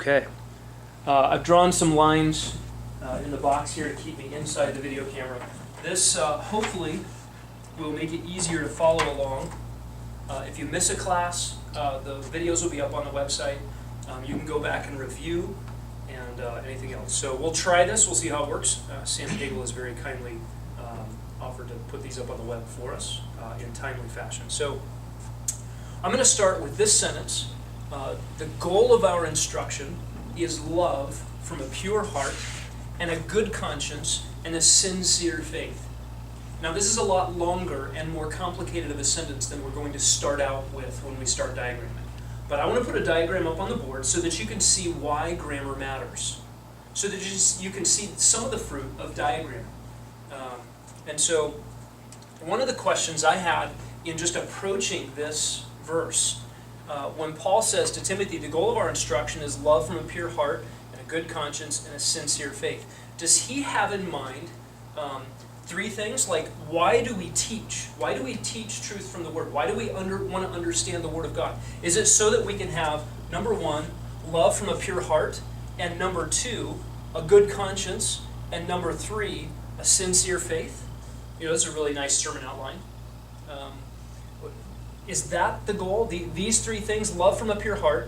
Okay. I've drawn some lines in the box here to keep me inside the video camera. This hopefully will make it easier to follow along. If you miss a class, the videos will be up on the website. You can go back and review and anything else. So we'll try this. We'll see how it works. Sam Hagel has very kindly offered to put these up on the web for us in timely fashion. So I'm going to start with this sentence. The goal of our instruction is love from a pure heart and a good conscience and a sincere faith. Now this is a lot longer and more complicated of a sentence than we're going to start out with when we start diagramming. But I want to put a diagram up on the board so that you can see why grammar matters. So that you can see some of the fruit of diagramming. And so one of the questions I had in just approaching this verse, when Paul says to Timothy, the goal of our instruction is love from a pure heart and a good conscience and a sincere faith. Does he have in mind three things? Like, why do we teach? Why do we teach truth from the Word? Why do we want to understand the Word of God? Is it so that we can have, number one, love from a pure heart, and number two, a good conscience, and number three, a sincere faith? You know, this is a really nice sermon outline. Is that the goal? These three things, love from a pure heart,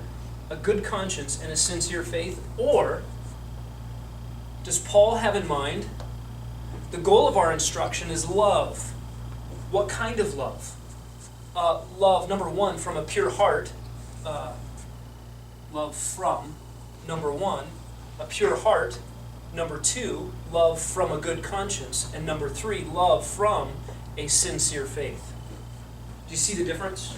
a good conscience, and a sincere faith? Or does Paul have in mind the goal of our instruction is love? What kind of love? Love, number one, from a pure heart. Love from, number one, a pure heart. Number two, love from a good conscience. And number three, love from a sincere faith. Do you see the difference?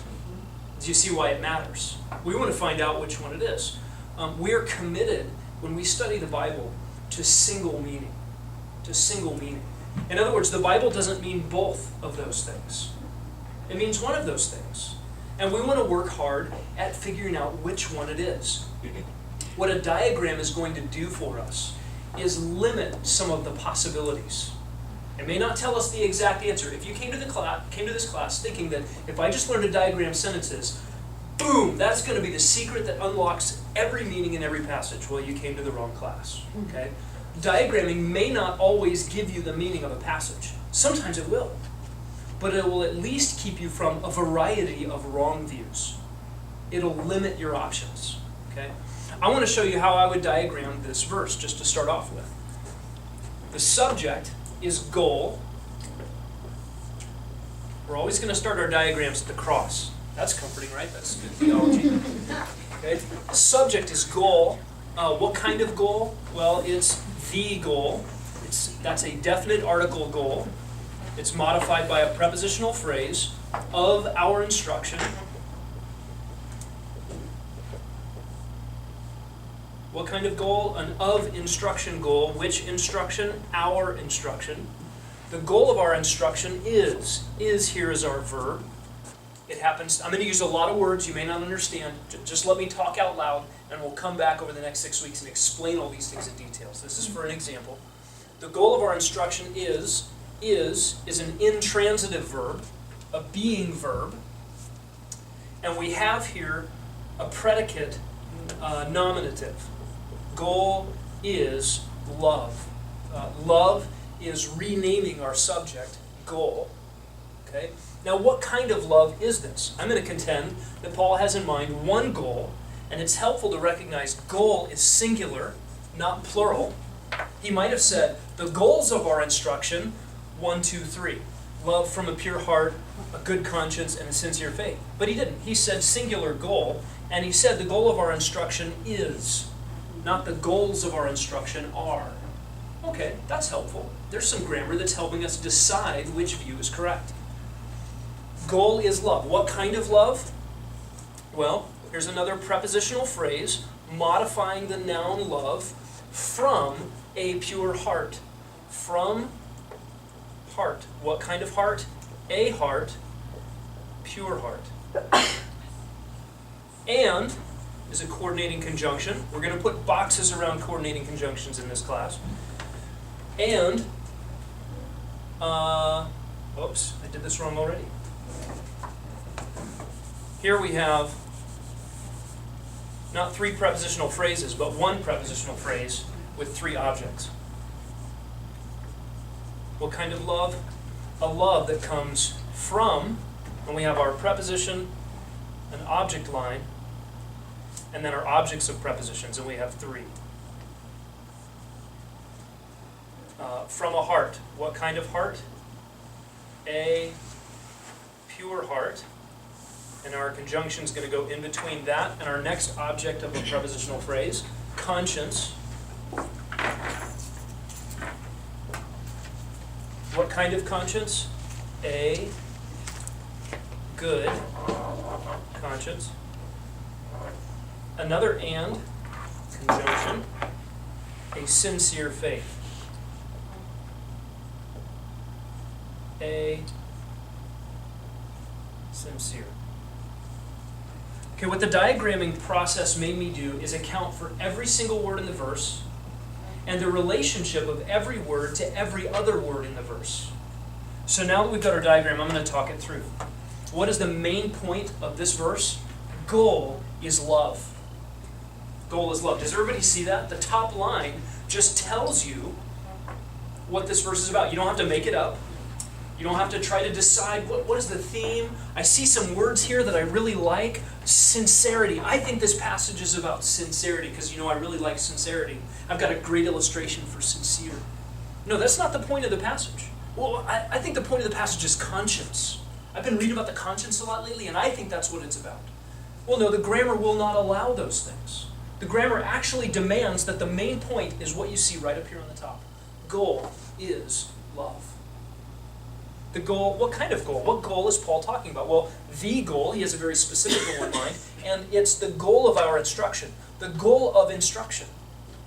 Do you see why it matters? We want to find out which one it is. We're committed, when we study the Bible, to single meaning. To single meaning. In other words, the Bible doesn't mean both of those things. It means one of those things. And we want to work hard at figuring out which one it is. What a diagram is going to do for us is limit some of the possibilities. It may not tell us the exact answer. If you came to this class thinking that if I just learned to diagram sentences, boom, that's going to be the secret that unlocks every meaning in every passage, well, you came to the wrong class. Okay? Diagramming may not always give you the meaning of a passage. Sometimes it will. But it will at least keep you from a variety of wrong views. It'll limit your options. Okay? I want to show you how I would diagram this verse, just to start off with. The subject is goal. We're always going to start our diagrams at the cross. That's comforting, right? That's good theology. Okay? Subject is goal. What kind of goal? Well, it's the goal. That's a definite article goal. It's modified by a prepositional phrase of our instruction. What kind of goal? An of instruction goal. Which instruction? Our instruction. The goal of our instruction is. Is here is our verb. It happens. I'm going to use a lot of words you may not understand. Just let me talk out loud, and we'll come back over the next 6 weeks and explain all these things in details. This is for an example. The goal of our instruction is an intransitive verb, a being verb, and we have here a predicate nominative. Goal is love. Love is renaming our subject, goal. Okay? Now, what kind of love is this? I'm going to contend that Paul has in mind one goal, and it's helpful to recognize goal is singular, not plural. He might have said, the goals of our instruction, 1, 2, 3. Love from a pure heart, a good conscience, and a sincere faith. But he didn't. He said singular goal, and he said the goal of our instruction is, not the goals of our instruction are. Okay, that's helpful. There's some grammar that's helping us decide which view is correct. Goal is love. What kind of love? Well, here's another prepositional phrase modifying the noun love from a pure heart. From heart. What kind of heart? A heart, pure heart. And is a coordinating conjunction. We're going to put boxes around coordinating conjunctions in this class. And, oops, I did this wrong already. Here we have Not 3 prepositional phrases, but 1 prepositional phrase with 3 objects. What kind of love? A love that comes from, and we have our preposition, an object line, and then our objects of prepositions, and we have 3. From a heart. What kind of heart? A pure heart. And our conjunction is going to go in between that and our next object of a prepositional phrase, conscience. What kind of conscience? A good conscience. Another and, conjunction, a sincere faith. A sincere. Okay, what the diagramming process made me do is account for every single word in the verse and the relationship of every word to every other word in the verse. So now that we've got our diagram, I'm going to talk it through. What is the main point of this verse? Goal is love. Goal is love. Does everybody see that? The top line just tells you what this verse is about. You don't have to make it up. You don't have to try to decide what is the theme. I see some words here that I really like. Sincerity. I think this passage is about sincerity because, I really like sincerity. I've got a great illustration for sincere. No, that's not the point of the passage. Well, I think the point of the passage is conscience. I've been reading about the conscience a lot lately, and I think that's what it's about. Well, no, the grammar will not allow those things. The grammar actually demands that the main point is what you see right up here on the top. Goal is love. The goal, what kind of goal? What goal is Paul talking about? Well, the goal, he has a very specific goal in mind, and it's the goal of our instruction. The goal of instruction.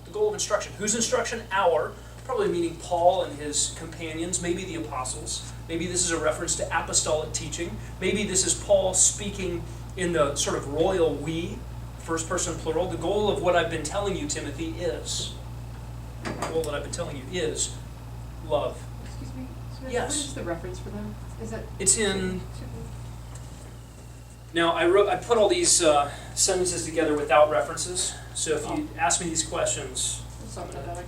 The goal of instruction. Whose instruction? Our. Probably meaning Paul and his companions, maybe the apostles. Maybe this is a reference to apostolic teaching. Maybe this is Paul speaking in the sort of royal we, first person plural. The goal of what I've been telling you, Timothy, is, the goal that I've been telling you is love. Excuse me? Yes. What is the reference for them? Is it? It's in. Now I put all these sentences together without references. So if you ask me these questions,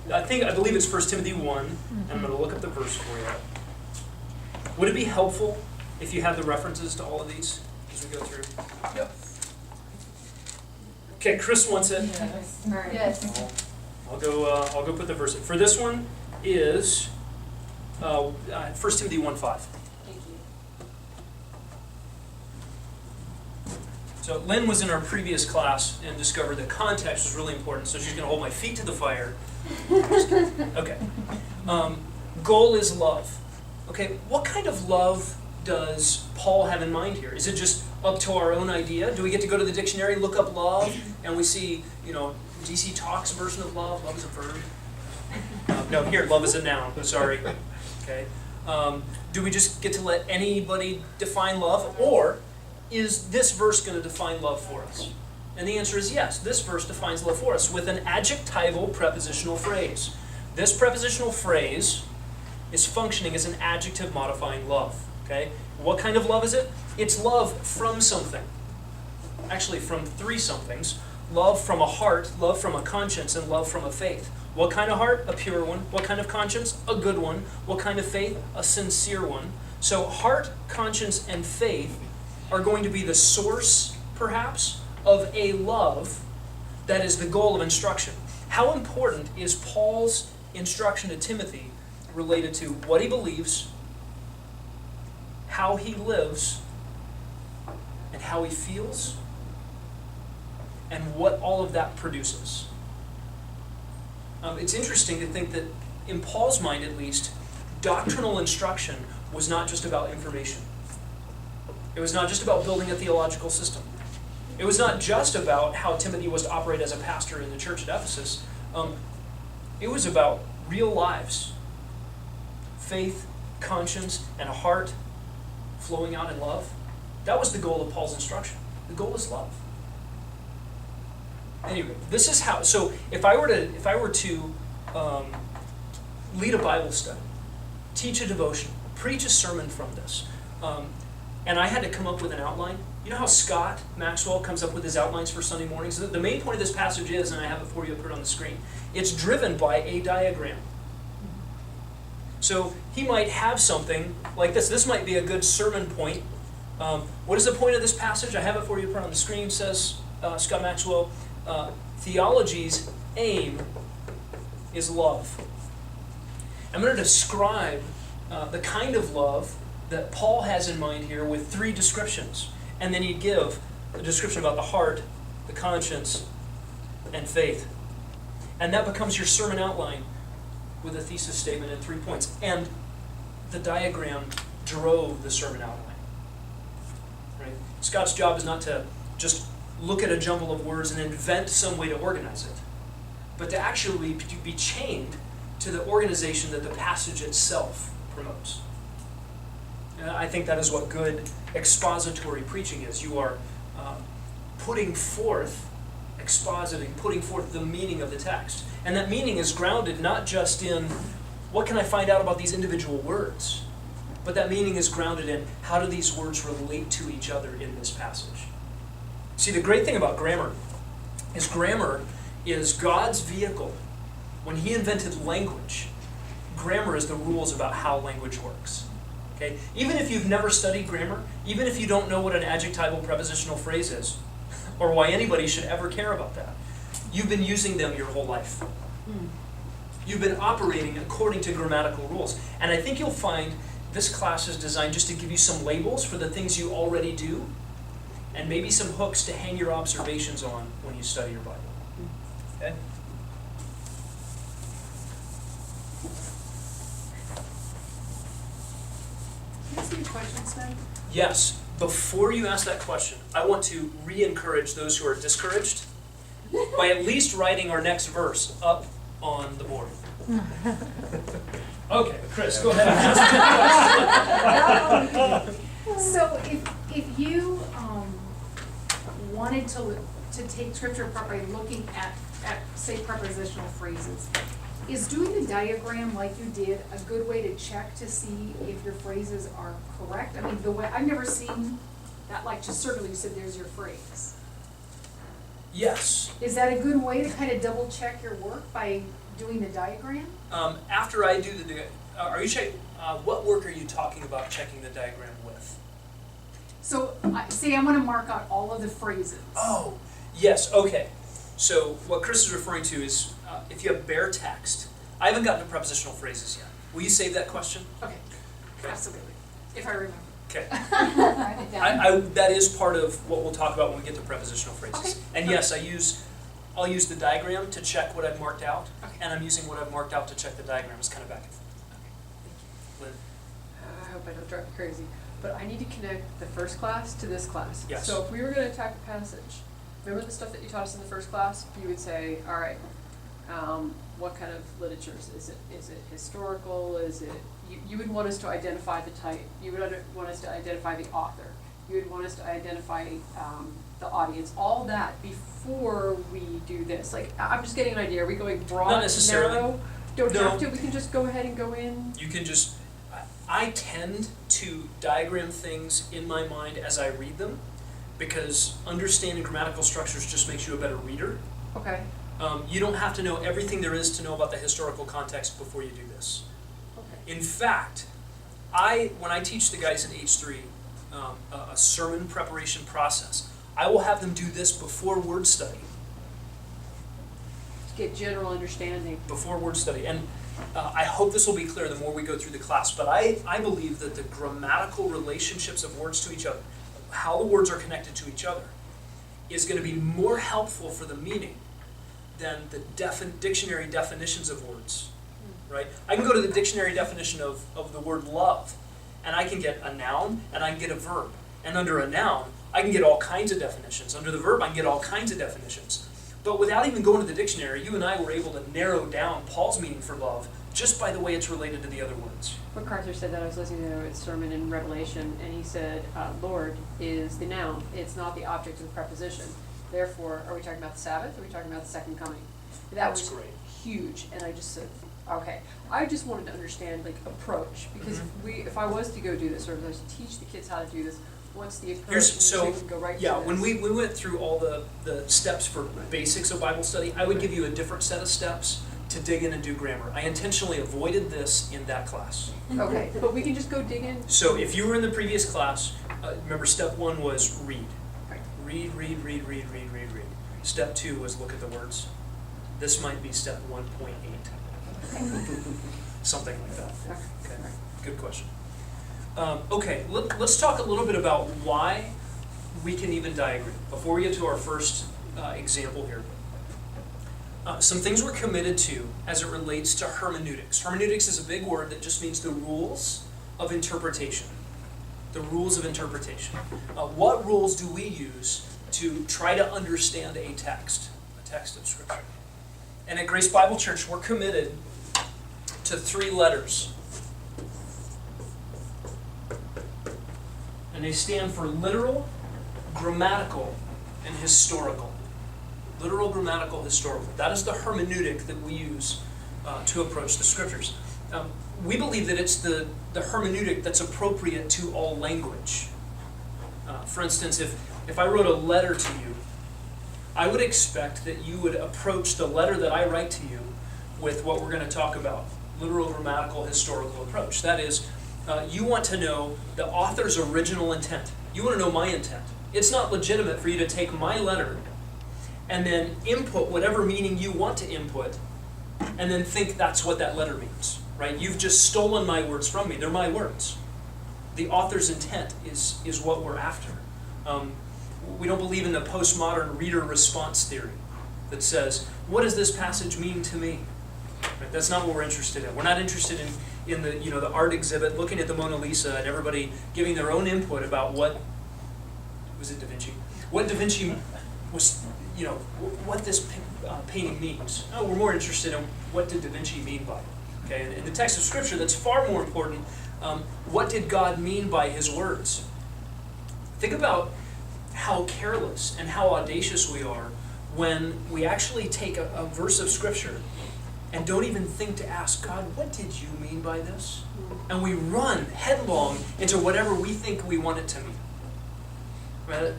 I believe it's 1 Timothy 1, and I'm going to look up the verse for you. Would it be helpful if you had the references to all of these as we go through? Yep. Okay, Chris wants it. Yes. Yes. I'll go put the verse in. For this one is 1 Timothy 1:5. Thank you. So Lynn was in our previous class and discovered that context was really important, so she's going to hold my feet to the fire. Okay. Goal is love. Okay, what kind of love does Paul have in mind here? Is it just up to our own idea? Do we get to go to the dictionary, look up love, and we see, DC Talk's version of love? Love is a verb. No, here, love is a noun. Sorry. Okay. Do we just get to let anybody define love, or is this verse going to define love for us? And the answer is yes. This verse defines love for us with an adjectival prepositional phrase. This prepositional phrase is functioning as an adjective modifying love. Okay? What kind of love is it? It's love from something. Actually, from 3 somethings. Love from a heart, love from a conscience, and love from a faith. What kind of heart? A pure one. What kind of conscience? A good one. What kind of faith? A sincere one. So heart, conscience, and faith are going to be the source, perhaps, of a love that is the goal of instruction. How important is Paul's instruction to Timothy related to what he believes, how he lives, and how he feels, and what all of that produces? It's interesting to think that, in Paul's mind at least, doctrinal instruction was not just about information. It was not just about building a theological system. It was not just about how Timothy was to operate as a pastor in the church at Ephesus. It was about real lives. Faith, conscience, and a heart flowing out in love. That was the goal of Paul's instruction. The goal is love. Anyway, this is how. So if I were to lead a Bible study, teach a devotion, preach a sermon from this, and I had to come up with an outline, You know how Scott Maxwell comes up with his outlines for Sunday mornings? The main point of this passage is, and I have it for you, I'll put it on the screen, it's driven by a diagram. So he might have something like this. This might be a good sermon point. What is the point of this passage? I have it for you, put it on the screen, says Scott Maxwell. Theology's aim is love. I'm going to describe the kind of love that Paul has in mind here with 3 descriptions. And then he'd give a description about the heart, the conscience, and faith. And that becomes your sermon outline with a thesis statement and 3 points. And the diagram drove the sermon outline. Right? Scott's job is not to just look at a jumble of words and invent some way to organize it, but to actually be chained to the organization that the passage itself promotes. And I think that is what good expository preaching is. You are putting forth, expositing, putting forth the meaning of the text. And that meaning is grounded not just in what can I find out about these individual words, but that meaning is grounded in how do these words relate to each other in this passage. See, the great thing about grammar is God's vehicle. When he invented language, grammar is the rules about how language works. Okay? Even if you've never studied grammar, even if you don't know what an adjectival prepositional phrase is, or why anybody should ever care about that, you've been using them your whole life. You've been operating according to grammatical rules. And I think you'll find this class is designed just to give you some labels for the things you already do, and maybe some hooks to hang your observations on when you study your Bible. Okay? Can I ask you a question, Sven? Yes. Before you ask that question, I want to re-encourage those who are discouraged by at least writing our next verse up on the board. Okay, Chris, go ahead. So if you wanted to take scripture apart by looking at say prepositional phrases, is doing the diagram like you did a good way to check to see if your phrases are correct? I mean, the way I've never seen that, like just circle, you said there's your phrase. Yes. Is that a good way to kind of double check your work by doing the diagram? After I do the, are you checking, what work are you talking about checking the diagram with? So, say I want to mark out all of the phrases. Oh, yes, okay. So what Chris is referring to is if you have bare text. I haven't gotten to prepositional phrases yet. Will you save that question? Okay, absolutely, if I remember. Okay. Write it down. That is part of what we'll talk about when we get to prepositional phrases. Okay. And yes, I'll use the diagram to check what I've marked out, Okay. and I'm using what I've marked out to check the diagram. It's kind of back and forth. Lynn? I hope I don't drive you crazy, but I need to connect the first class to this class. Yes. So if we were going to attack a passage, remember the stuff that you taught us in the first class? You would say, all right, what kind of literature is it? Is it historical? Is it? You would want us to identify the type. You would want us to identify the author. You would want us to identify the audience. All that before we do this. Like, I'm just getting an idea. Are we going broad, Not necessarily. narrow? Don't No. have to. We can just go ahead and go in. You can just, I tend to diagram things in my mind as I read them, because understanding grammatical structures just makes you a better reader. Okay. You don't have to know everything there is to know about the historical context before you do this. Okay. In fact, when I teach the guys in H3 a sermon preparation process, I will have them do this before word study. To get general understanding. Before word study. And I hope this will be clear the more we go through the class, but I believe that the grammatical relationships of words to each other, how the words are connected to each other, is going to be more helpful for the meaning than the dictionary definitions of words. Right? I can go to the dictionary definition of the word love, and I can get a noun, and I can get a verb. And under a noun, I can get all kinds of definitions. Under the verb, I can get all kinds of definitions. But without even going to the dictionary, you and I were able to narrow down Paul's meaning for love just by the way it's related to the other words. MacArthur said that. I was listening to a sermon in Revelation, and he said, Lord is the noun. It's not the object of the preposition. Therefore, are we talking about the Sabbath, or are we talking about the second coming? That's great. Huge. And I just said, okay. I just wanted to understand, like, approach, because if I was to go do this, or if I was to teach the kids how to do this, Once the approach, Here's, we can go right to yeah, this. when we went through all the steps for basics of Bible study, I would give you a different set of steps to dig in and do grammar. I intentionally avoided this in that class. Okay, but we can just go dig in. So if you were in the previous class, remember step 1 was read. Right. Read, read, read, read, read, read, read. Step 2 was look at the words. This might be step 1.8. Something like that. Okay, good question. Okay, let's talk a little bit about why we can even diagram. Before we get to our first example here. Some things we're committed to as it relates to hermeneutics. Hermeneutics is a big word that just means the rules of interpretation. The rules of interpretation. What rules do we use to try to understand a text of Scripture? And at Grace Bible Church, we're committed to 3 letters. And they stand for literal, grammatical, and historical. Literal, grammatical, historical. That is the hermeneutic that we use to approach the Scriptures. We believe that it's the hermeneutic that's appropriate to all language. For instance, if I wrote a letter to you, I would expect that you would approach the letter that I write to you with what we're going to talk about, literal, grammatical, historical approach. That is, you want to know the author's original intent. You want to know my intent. It's not legitimate for you to take my letter and then input whatever meaning you want to input and then think that's what that letter means, right? You've just stolen my words from me. They're my words. The author's intent is what we're after. We don't believe in the postmodern reader response theory that says, what does this passage mean to me? Right? That's not what we're interested in. We're not interested in the art exhibit, looking at the Mona Lisa and everybody giving their own input about what, was it Da Vinci? What Da Vinci was, what this painting means. No, we're more interested in what did Da Vinci mean by it. Okay? And in the text of Scripture, that's far more important. What did God mean by His words? Think about how careless and how audacious we are when we actually take a verse of Scripture and don't even think to ask, God, what did you mean by this? And we run headlong into whatever we think we want it to mean. Right?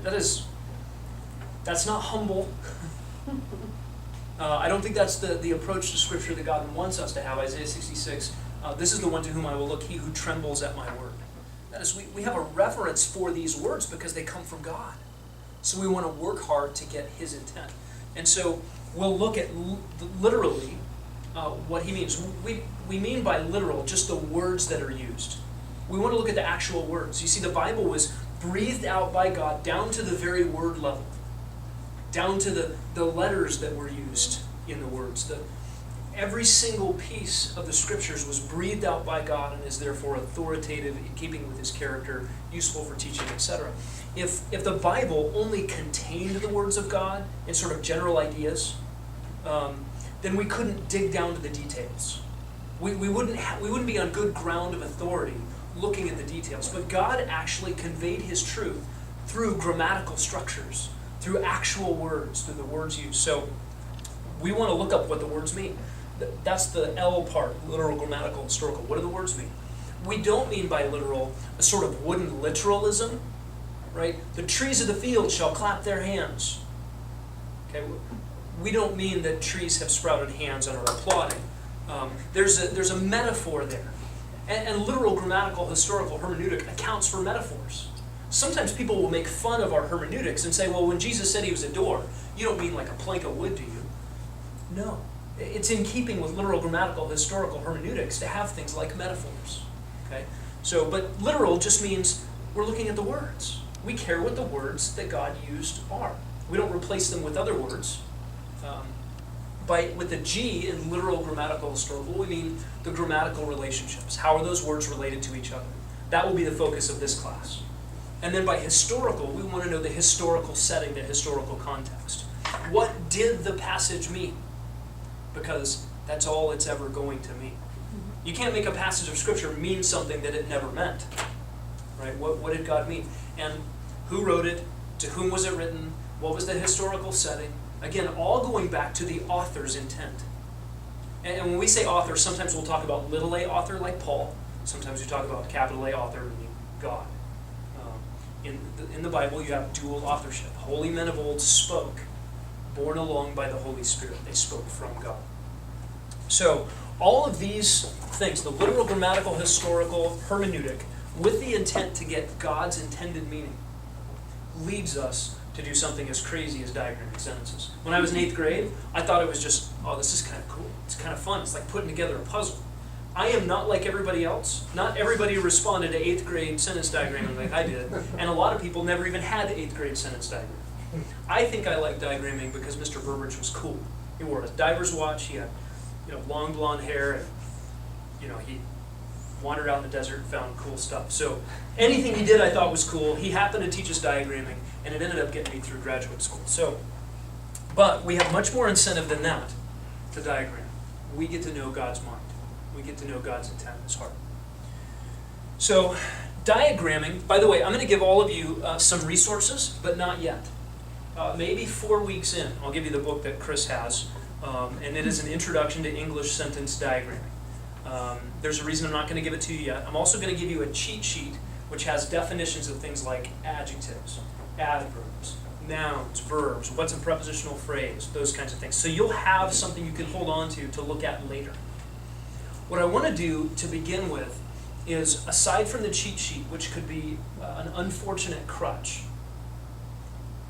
That's not humble. I don't think that's the approach to Scripture that God wants us to have. Isaiah 66, this is the one to whom I will look, he who trembles at my word. That is, we have a reverence for these words because they come from God. So we want to work hard to get His intent. And so we'll look at literally what He means. We mean by literal just the words that are used. We want to look at the actual words. You see, the Bible was breathed out by God down to the very word level, down to the letters that were used in the words. Every single piece of the Scriptures was breathed out by God and is therefore authoritative, in keeping with His character, useful for teaching, etc. If the Bible only contained the words of God in sort of general ideas, then we couldn't dig down to the details. We wouldn't be on good ground of authority looking at the details. But God actually conveyed His truth through grammatical structures, through actual words, through the words used. So we want to look up what the words mean. That's the L part, literal, grammatical, historical. What do the words mean? We don't mean by literal a sort of wooden literalism, right? The trees of the field shall clap their hands. Okay, we don't mean that trees have sprouted hands and are applauding. There's a metaphor there. And literal, grammatical, historical hermeneutic accounts for metaphors. Sometimes people will make fun of our hermeneutics and say, well, when Jesus said He was a door, you don't mean like a plank of wood, do you? No. It's in keeping with literal, grammatical, historical hermeneutics to have things like metaphors. Okay? So, but literal just means we're looking at the words. We care what the words that God used are. We don't replace them with other words. With the G in literal, grammatical, historical, we mean the grammatical relationships. How are those words related to each other? That will be the focus of this class. And then by historical, we want to know the historical setting, the historical context. What did the passage mean? Because that's all it's ever going to mean. You can't make a passage of Scripture mean something that it never meant. Right? What did God mean? And who wrote it? To whom was it written? What was the historical setting? Again, all going back to the author's intent. And when we say author, sometimes we'll talk about little a author like Paul. Sometimes we talk about capital A author, meaning God. In the Bible, you have dual authorship. Holy men of old spoke, borne along by the Holy Spirit. They spoke from God. So, all of these things, the literal, grammatical, historical, hermeneutic, with the intent to get God's intended meaning, leads us to do something as crazy as diagramming sentences. When I was in 8th grade, I thought it was just, oh, this is kind of cool. It's kind of fun. It's like putting together a puzzle. I am not like everybody else. Not everybody responded to 8th grade sentence diagramming like I did, and a lot of people never even had 8th grade sentence diagram. I think I like diagramming because Mr. Burbridge was cool. He wore a diver's watch. He had, long blonde hair, and he wandered out in the desert and found cool stuff. So anything he did I thought was cool. He happened to teach us diagramming, and it ended up getting me through graduate school. But we have much more incentive than that to diagram. We get to know God's mind. We get to know God's intent in His heart. So diagramming, by the way, I'm going to give all of you some resources, but not yet. Maybe 4 weeks in, I'll give you the book that Chris has, and it is an introduction to English sentence diagramming. There's a reason I'm not going to give it to you yet. I'm also going to give you a cheat sheet which has definitions of things like adjectives, adverbs, nouns, verbs, what's a prepositional phrase, those kinds of things. So you'll have something you can hold on to look at later. What I want to do to begin with is, aside from the cheat sheet, which could be an unfortunate crutch,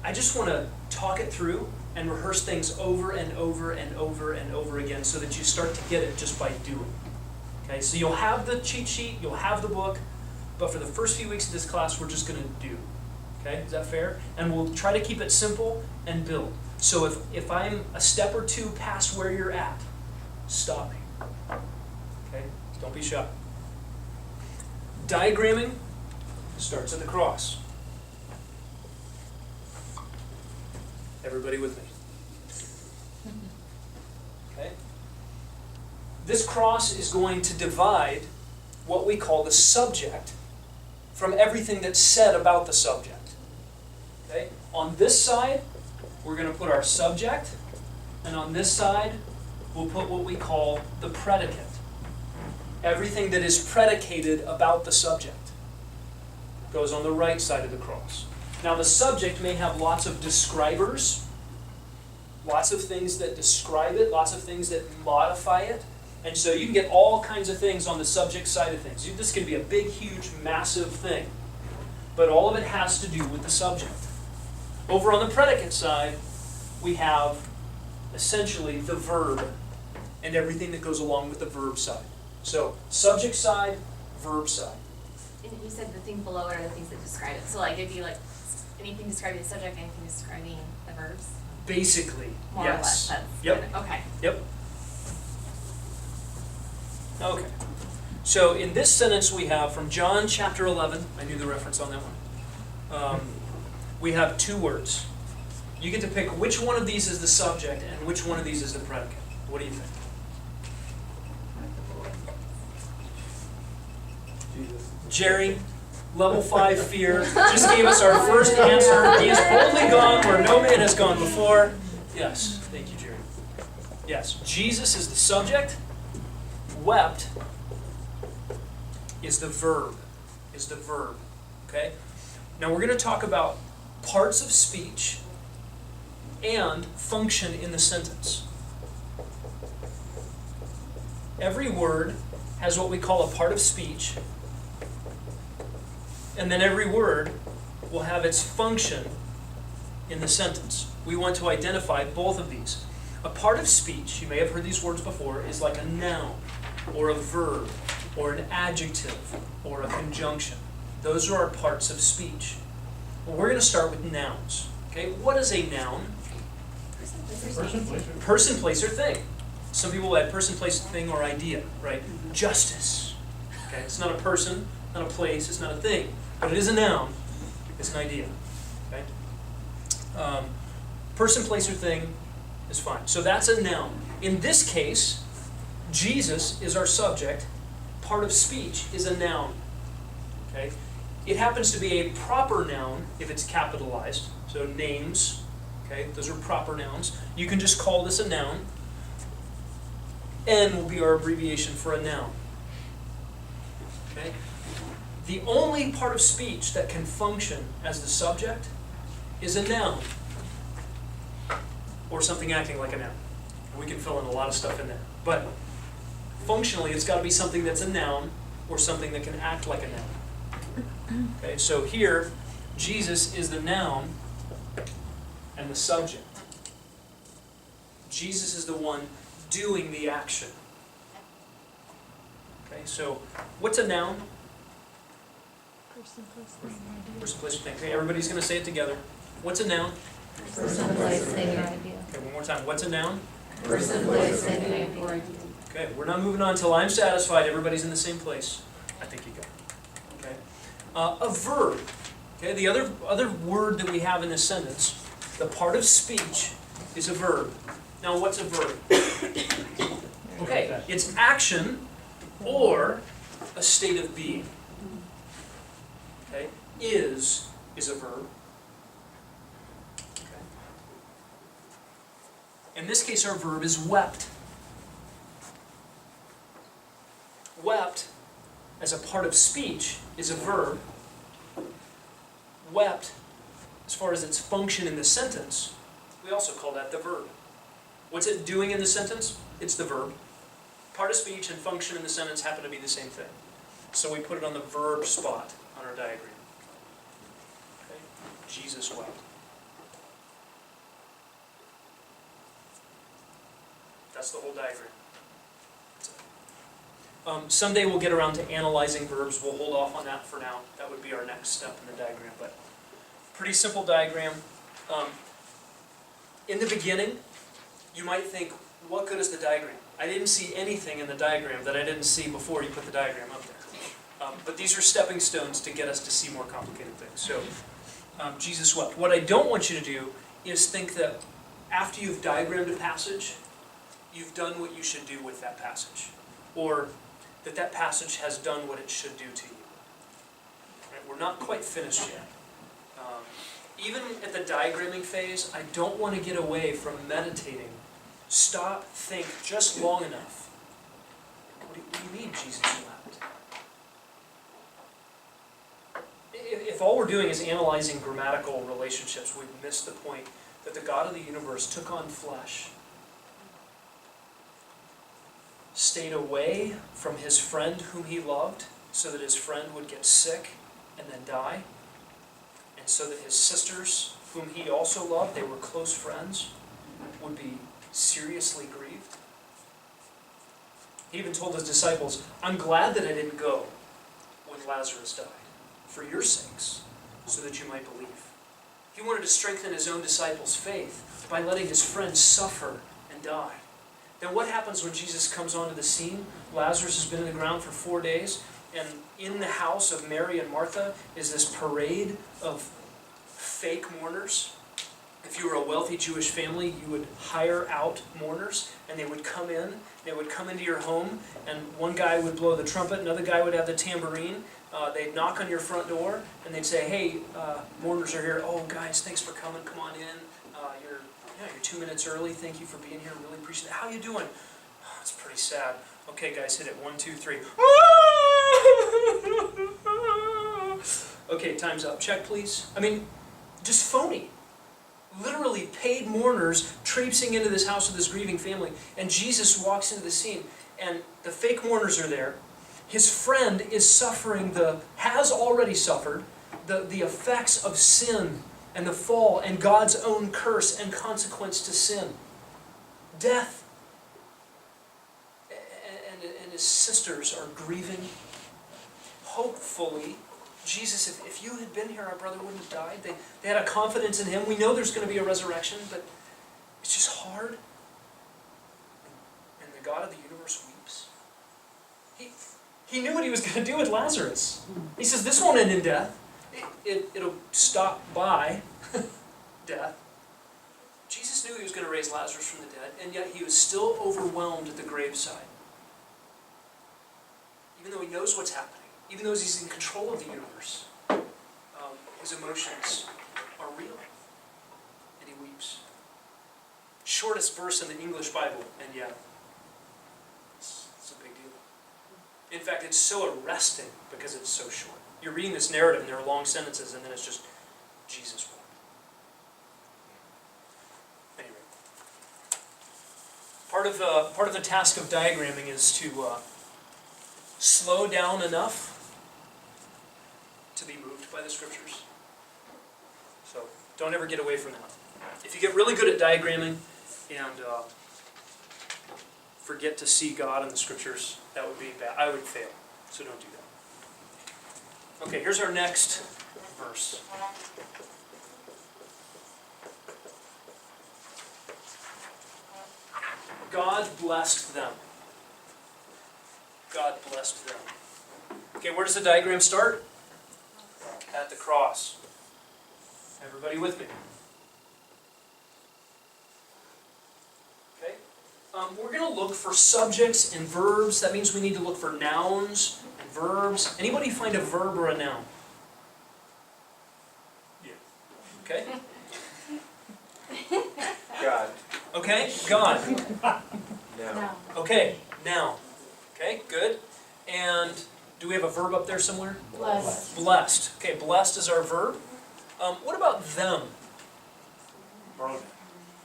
I just want to talk it through and rehearse things over and over and over and over again so that you start to get it just by doing. Okay, so you'll have the cheat sheet, you'll have the book, but for the first few weeks of this class, we're just going to do. Okay, is that fair? And we'll try to keep it simple and build. So if I'm a step or two past where you're at, stop me. Okay, don't be shy. Diagramming starts at the cross. Everybody with me? Okay. This cross is going to divide what we call the subject from everything that's said about the subject. Okay? On this side, we're going to put our subject, and on this side, we'll put what we call the predicate. Everything that is predicated about the subject goes on the right side of the cross. Now, the subject may have lots of describers, lots of things that describe it, lots of things that modify it. And so you can get all kinds of things on the subject side of things. This can be a big, huge, massive thing. But all of it has to do with the subject. Over on the predicate side, we have essentially the verb and everything that goes along with the verb side. So, subject side, verb side. And you said the thing below it are the things that describe it. So like it'd be like anything describing the subject, anything describing the verbs? Basically, More yes. or less, that's Yep. kind of, okay. Yep. Okay. So in this sentence we have from John chapter 11, I knew the reference on that one. We have two words. You get to pick which one of these is the subject and which one of these is the predicate. What do you think? Jerry, level 5 fear, just gave us our first answer. He is boldly gone where no man has gone before. Yes, thank you, Jerry. Yes, Jesus is the subject. Wept is the verb. Okay? Now we're going to talk about parts of speech and function in the sentence. Every word has what we call a part of speech, and then every word will have its function in the sentence. We want to identify both of these. A part of speech, you may have heard these words before, is like a noun, or a verb, or an adjective, or a conjunction. Those are our parts of speech. Well, we're going to start with nouns. Okay, what is a noun? Person, place, or thing. Some people add person, place, thing, or idea, right? Justice. Okay, it's not a person, not a place, it's not a thing, but it is a noun. It's an idea. Okay. Person, place, or thing is fine. So that's a noun. In this case, Jesus is our subject. Part of speech is a noun. Okay. It happens to be a proper noun if it's capitalized. So names. Okay, those are proper nouns. You can just call this a noun. N will be our abbreviation for a noun. Okay? The only part of speech that can function as the subject is a noun, or something acting like a noun. We can fill in a lot of stuff in there. But functionally, it's got to be something that's a noun, or something that can act like a noun. Okay, so here, Jesus is the noun and the subject. Jesus is the one doing the action. Okay, so what's a noun? Person, place, thing, idea. Person, place, thing. Okay, everybody's going to say it together. What's a noun? Person, place, thing, or idea. Okay, one more time. What's a noun? Person, place, thing, or idea. Okay, we're not moving on until I'm satisfied everybody's in the same place. I think you got it. Okay. A verb. Okay, the other word that we have in this sentence, the part of speech, is a verb. Now, what's a verb? Okay, it's action or a state of being. Okay, is a verb. Okay. In this case, our verb is wept. Wept, as a part of speech, is a verb. Wept, as far as its function in the sentence, we also call that the verb. What's it doing in the sentence? It's the verb. Part of speech and function in the sentence happen to be the same thing. So we put it on the verb spot on our diagram. Okay? Jesus wept. That's the whole diagram. Someday we'll get around to analyzing verbs. We'll hold off on that for now. That would be our next step in the diagram. But pretty simple diagram. In the beginning, you might think, what good is the diagram? I didn't see anything in the diagram that I didn't see before you put the diagram up there. But these are stepping stones to get us to see more complicated things. So, Jesus wept. What I don't want you to do is think that after you've diagrammed a passage, you've done what you should do with that passage. Or that passage has done what it should do to you. Right? We're not quite finished yet. Even at the diagramming phase, I don't want to get away from meditating. Stop, think just long enough. What do you mean Jesus wept? If all we're doing is analyzing grammatical relationships, we've missed the point that the God of the universe took on flesh, stayed away from his friend whom he loved so that his friend would get sick and then die, and so that his sisters, whom he also loved, they were close friends, would be seriously grieved. He even told his disciples, I'm glad that I didn't go when Lazarus died, for your sakes, so that you might believe. He wanted to strengthen his own disciples' faith by letting his friends suffer and die. Then what happens when Jesus comes onto the scene? Lazarus has been in the ground for 4 days, and in the house of Mary and Martha is this parade of fake mourners. If you were a wealthy Jewish family, you would hire out mourners, and they would come in. They would come into your home, and one guy would blow the trumpet, another guy would have the tambourine. They'd knock on your front door, and they'd say, hey, mourners are here. Oh, guys, thanks for coming. Come on in. You're 2 minutes early. Thank you for being here. Really appreciate it. How you doing? Oh, it's pretty sad. Okay, guys, hit it. 1, 2, 3. Okay, time's up. Check, please. I mean, just phony. Literally paid mourners traipsing into this house of this grieving family. And Jesus walks into the scene, and the fake mourners are there. His friend is suffering has already suffered the effects of sin and the fall and God's own curse and consequence to sin. Death. And his sisters are grieving. Hopefully, Jesus, if you had been here, our brother wouldn't have died. They had a confidence in him. We know there's going to be a resurrection, but it's just hard. And the God of the universe weeps. He knew what he was going to do with Lazarus. He says, this won't end in death. It'll stop by death. Jesus knew he was going to raise Lazarus from the dead, and yet he was still overwhelmed at the graveside. Even though he knows what's happening, even though he's in control of the universe, his emotions are real, and he weeps. Shortest verse in the English Bible, and yet it's a big deal. In fact, it's so arresting because it's so short. you're reading this narrative and there are long sentences and then it's just Jesus wept. Anyway, part of the task of diagramming is to slow down enough to be moved by the scriptures. So don't ever get away from that. If you get really good at diagramming and forget to see God in the scriptures, that would be bad. I would fail. So don't do that. Okay, here's our next verse. God blessed them. God blessed them. Okay, where does the diagram start? At the cross. Everybody with me? Okay. We're going to look for subjects and verbs. That means we need to look for nouns and verbs. Anybody find a verb or a noun? Yeah. Okay. God. Okay, God. No. Okay, noun. Okay, good. And do we have a verb up there somewhere? Blessed. Blessed. Okay, blessed is our verb. What about them? Pronoun.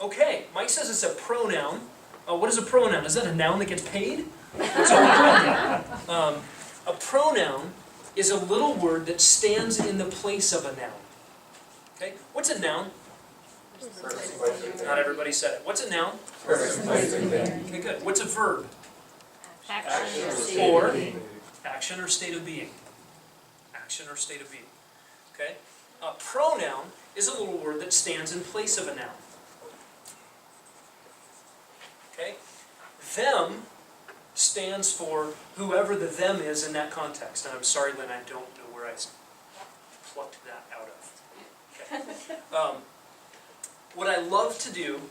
Okay, Mike says it's a pronoun. What is a pronoun? Is that a noun that gets paid? It's a pronoun. A pronoun is a little word that stands in the place of a noun. Okay, what's a noun? Person, place, or thing. Not everybody said it. What's a noun? Person, place, or thing. Okay, good. What's a verb? Action or state Or of being. action or state of being. Action or state of being. Okay? A pronoun is a little word that stands in place of a noun. Okay? Them stands for whoever the them is in that context. And I'm sorry, Lynn, I don't know where I plucked that out of. Okay. What I love to do,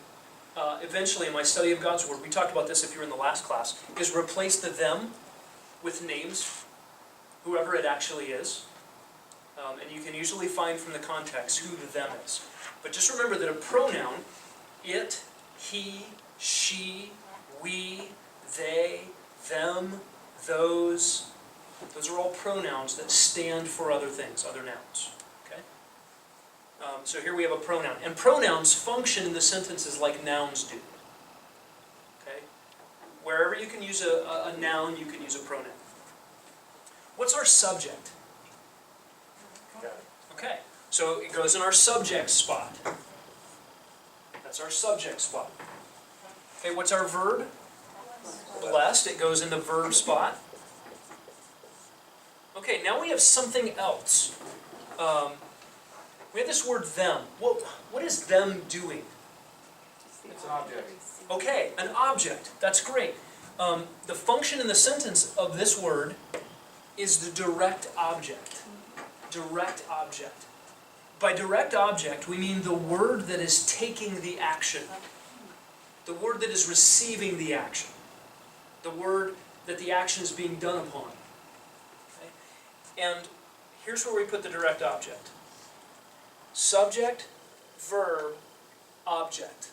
eventually in my study of God's Word, we talked about this if you were in the last class, is replace the them with names, whoever it actually is. And you can usually find from the context who the them is. But just remember that a pronoun, it, he, she, we, they, them, those are all pronouns that stand for other things, other nouns. Okay? So here we have a pronoun. And pronouns function in the sentences like nouns do. Okay? Wherever you can use a noun, you can use a pronoun. What's our subject? God. Okay, so it goes in our subject spot. That's our subject spot. Okay, what's our verb? Blessed. It goes in the verb spot. Okay, now we have something else. We have this word them. What is them doing? It's an object. Okay, an object. That's great. The function in the sentence of this word is the direct object. Direct object. By direct object, we mean the word that is taking the action. The word that is receiving the action. The word that the action is being done upon. Okay? And here's where we put the direct object. Subject, verb, object.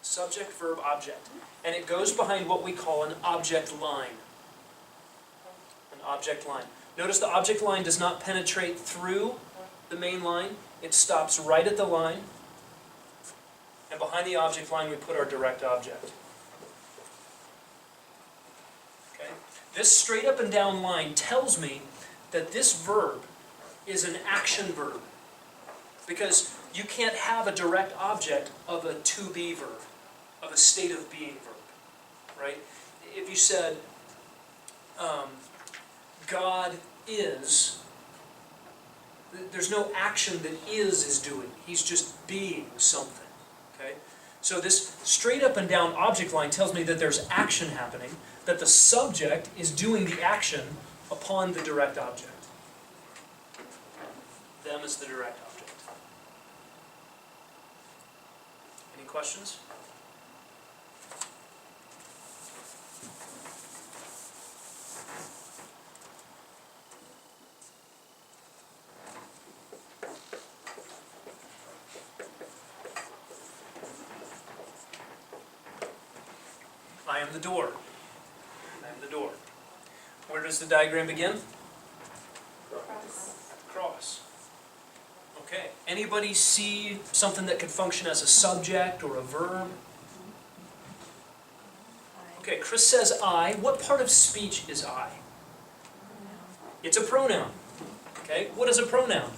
Subject, verb, object. And it goes behind what we call an object line. An object line. Notice the object line does not penetrate through the main line. It stops right at the line. And behind the object line we put our direct object. Okay? This straight up and down line tells me that this verb is an action verb. Because you can't have a direct object of a to be verb, of a state of being verb. Right? If you said, God is, there's no action that is doing. He's just being something. Okay? So this straight up and down object line tells me that there's action happening, that the subject is doing the action upon the direct object. Them is the direct object. Any questions? I am the door. I am the door. Where does the diagram begin? Cross. Okay, anybody see something that could function as a subject or a verb? Okay, Chris says I. What part of speech is I? It's a pronoun. Okay, what is a pronoun?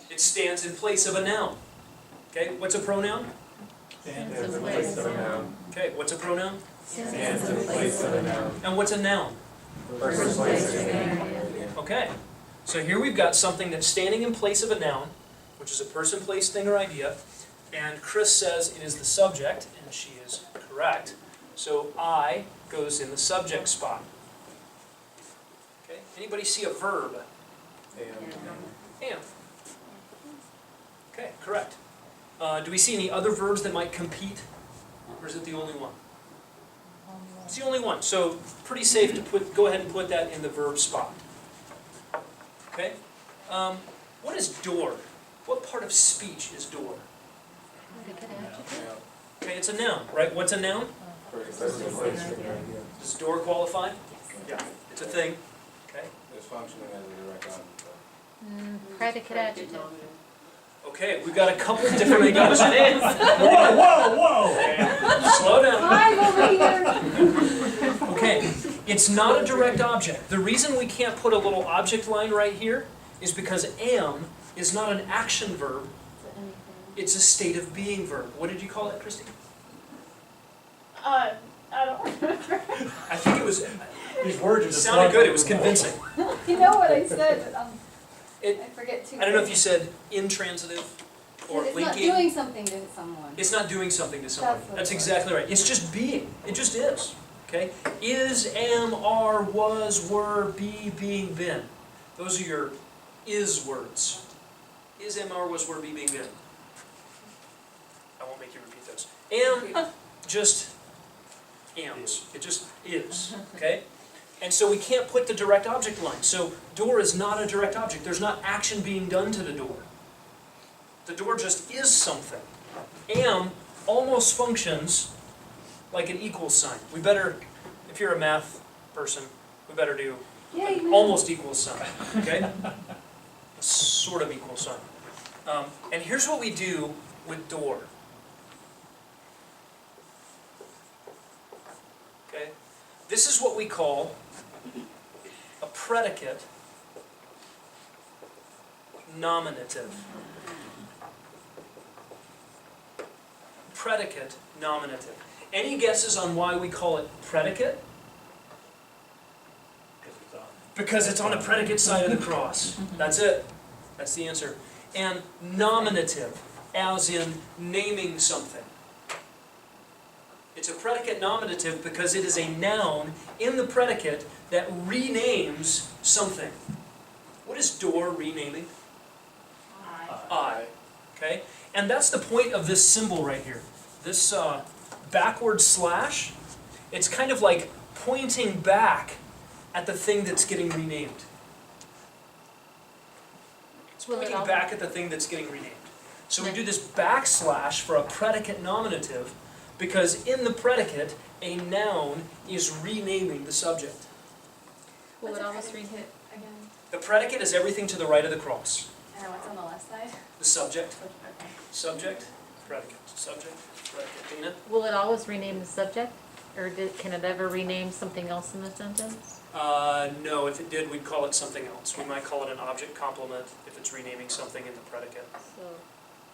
It stands in place of a noun. Okay, what's a pronoun? Stands in place of a noun. Okay, what's a pronoun? Stands in place of a noun. And what's a noun? First place of a noun. Okay, so here we've got something that's standing in place of a noun, which is a person, place, thing, or idea, and Chris says it is the subject, and she is correct. So I goes in the subject spot. Okay, anybody see a verb? Am. Okay, correct. Do we see any other verbs that might compete, or is it the only one? It's the only one, so pretty safe to go ahead and put that in the verb spot. Okay? What is door? What part of speech is door? Okay, it's a noun, right? What's a noun? Does door qualify? Yeah, it's a thing. Okay. It's functioning as a direct object. Predicate adjective. Okay, we've got a couple different ideas. Whoa! Slow down. I'm over here. Okay, it's not a direct object. The reason we can't put a little object line right here is because am is not an action verb. It's a state of being verb. What did you call it, Christy? I don't remember. I think it was. These words are It just sounded good. It was convincing. You know what I said, but It. I forget too. I don't know if you said intransitive or It's linking. not doing something to someone. It's not doing something to somebody. That's what That's it was. exactly right. It's just being. It just is. Okay? Is, am, are, was, were, be, being, been. Those are your is words. Is, am, are, was, were, be, being, been. I won't make you repeat those. Am just ams. It just is. Okay? And so we can't put the direct object line. So door is not a direct object. There's not action being done to the door. The door just is something. Am almost functions like an equal sign. We better, if you're a math person, we better do an almost equal sign, okay? A sort of equal sign. And here's what we do with door. Okay? This is what we call a predicate nominative. Predicate nominative. Any guesses on why we call it predicate? Because it's on the predicate side of the cross. That's it. That's the answer. And nominative, as in naming something. It's a predicate nominative because it is a noun in the predicate that renames something. What is door renaming? I. Okay? And that's the point of this symbol right here. This backward slash, it's kind of like pointing back at the thing that's getting renamed. It's pointing back at the thing that's getting renamed. So we do this backslash for a predicate nominative because in the predicate, a noun is renaming the subject. Will it almost read hit again? The predicate is everything to the right of the cross. And what's on the left side? The subject, Okay. subject, predicate, subject, predicate. Dana? Will it always rename the subject? Or can it ever rename something else in the sentence? No, if it did, we'd call it something else. We might call it an object complement if it's renaming something in the predicate. So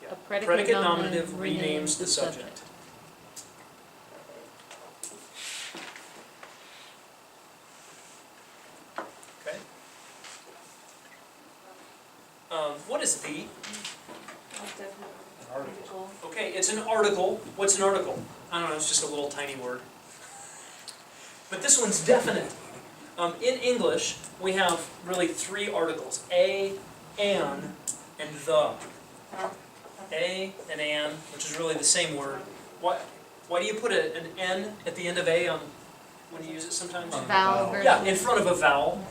Yeah. a predicate nominative nominative renames the subject. Okay. What is the? Article. Okay, it's an article. What's an article? I don't know, it's just a little tiny word. But this one's definite. In English, we have really three articles. A, an, and the. A and an, which is really the same word. Why do you put an N at the end of A when you use it sometimes? Vowel versus. Yeah, in front of a vowel.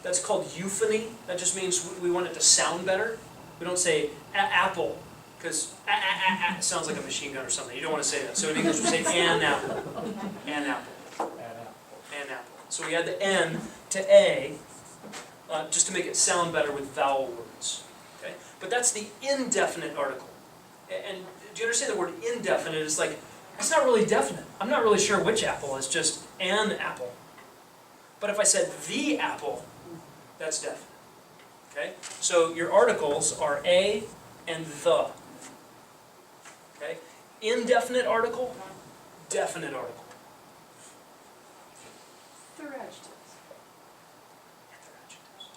That's called euphony. That just means we want it to sound better. We don't say apple, because it sounds like a machine gun or something. You don't want to say that. So in English we say an apple. An apple. An apple. So we add the N to A, just to make it sound better with vowel words. Okay? But that's the indefinite article. And do you understand the word indefinite? It's like, it's not really definite. I'm not really sure which apple, it's just an apple. But if I said the apple, that's definite. Okay? So your articles are a and the. Okay? Indefinite article, definite article. They're adjectives. And they're adjectives.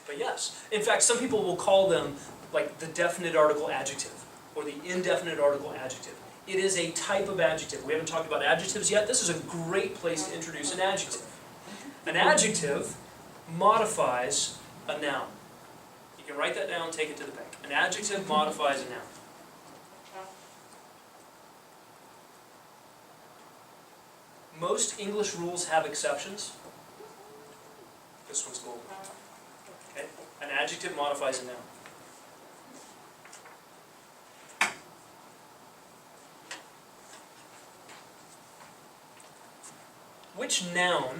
But yes, in fact, some people will call them like the definite article adjective or the indefinite article adjective. It is a type of adjective. We haven't talked about adjectives yet. This is a great place to introduce an adjective. An adjective modifies a noun. You can write that down, take it to the bank. An adjective modifies a noun. Most English rules have exceptions. This one's golden. Okay? An adjective modifies a noun. Which noun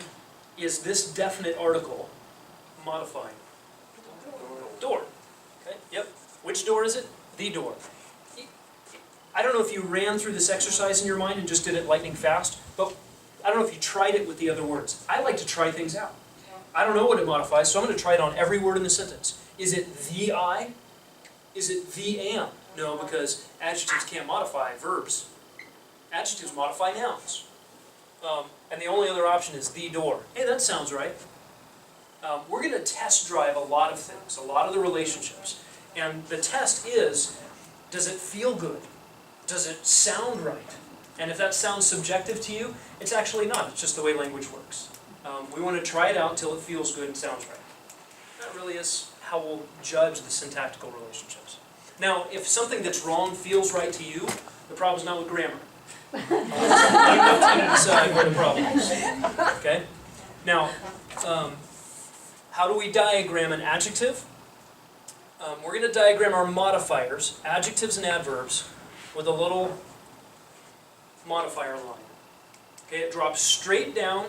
is this definite article modifying? Door. Okay, yep. Which door is it? The door. I don't know if you ran through this exercise in your mind and just did it lightning fast, but I don't know if you tried it with the other words. I like to try things out. I don't know what it modifies, so I'm going to try it on every word in the sentence. Is it the I? Is it the am? No, because adjectives can't modify verbs. Adjectives modify nouns. And the only other option is the door. Hey, that sounds right. We're going to test drive a lot of things, a lot of the relationships. And the test is, does it feel good? Does it sound right? And if that sounds subjective to you, it's actually not. It's just the way language works. We want to try it out until it feels good and sounds right. That really is how we'll judge the syntactical relationships. Now, if something that's wrong feels right to you, the problem's not with grammar. You have to decide where the problem is. Okay? Now, how do we diagram an adjective? We're going to diagram our modifiers, adjectives and adverbs, with a little modifier line. Okay, it drops straight down,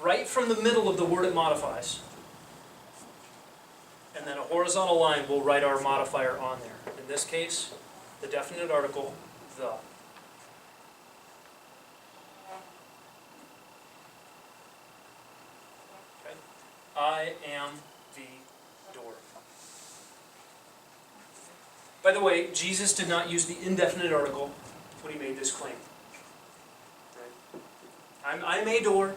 right from the middle of the word it modifies. And then a horizontal line will write our modifier on there. In this case, the definite article, the. Okay. I am the door. By the way, Jesus did not use the indefinite article when he made this claim. Right? I'm a door,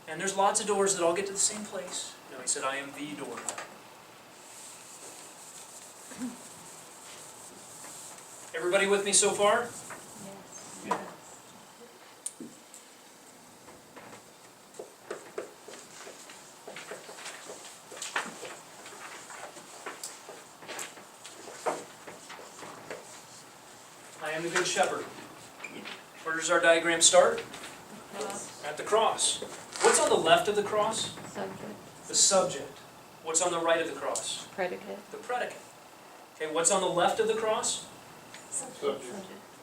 and there's lots of doors that all get to the same place. No, he said, I am the door. Everybody with me so far? Yes. I am the good shepherd. Where does our diagram start? At the cross. What's on the left of the cross? Subject, The subject. What's on the right of the cross? predicate, The predicate. Okay, what's on the left of the cross? subject,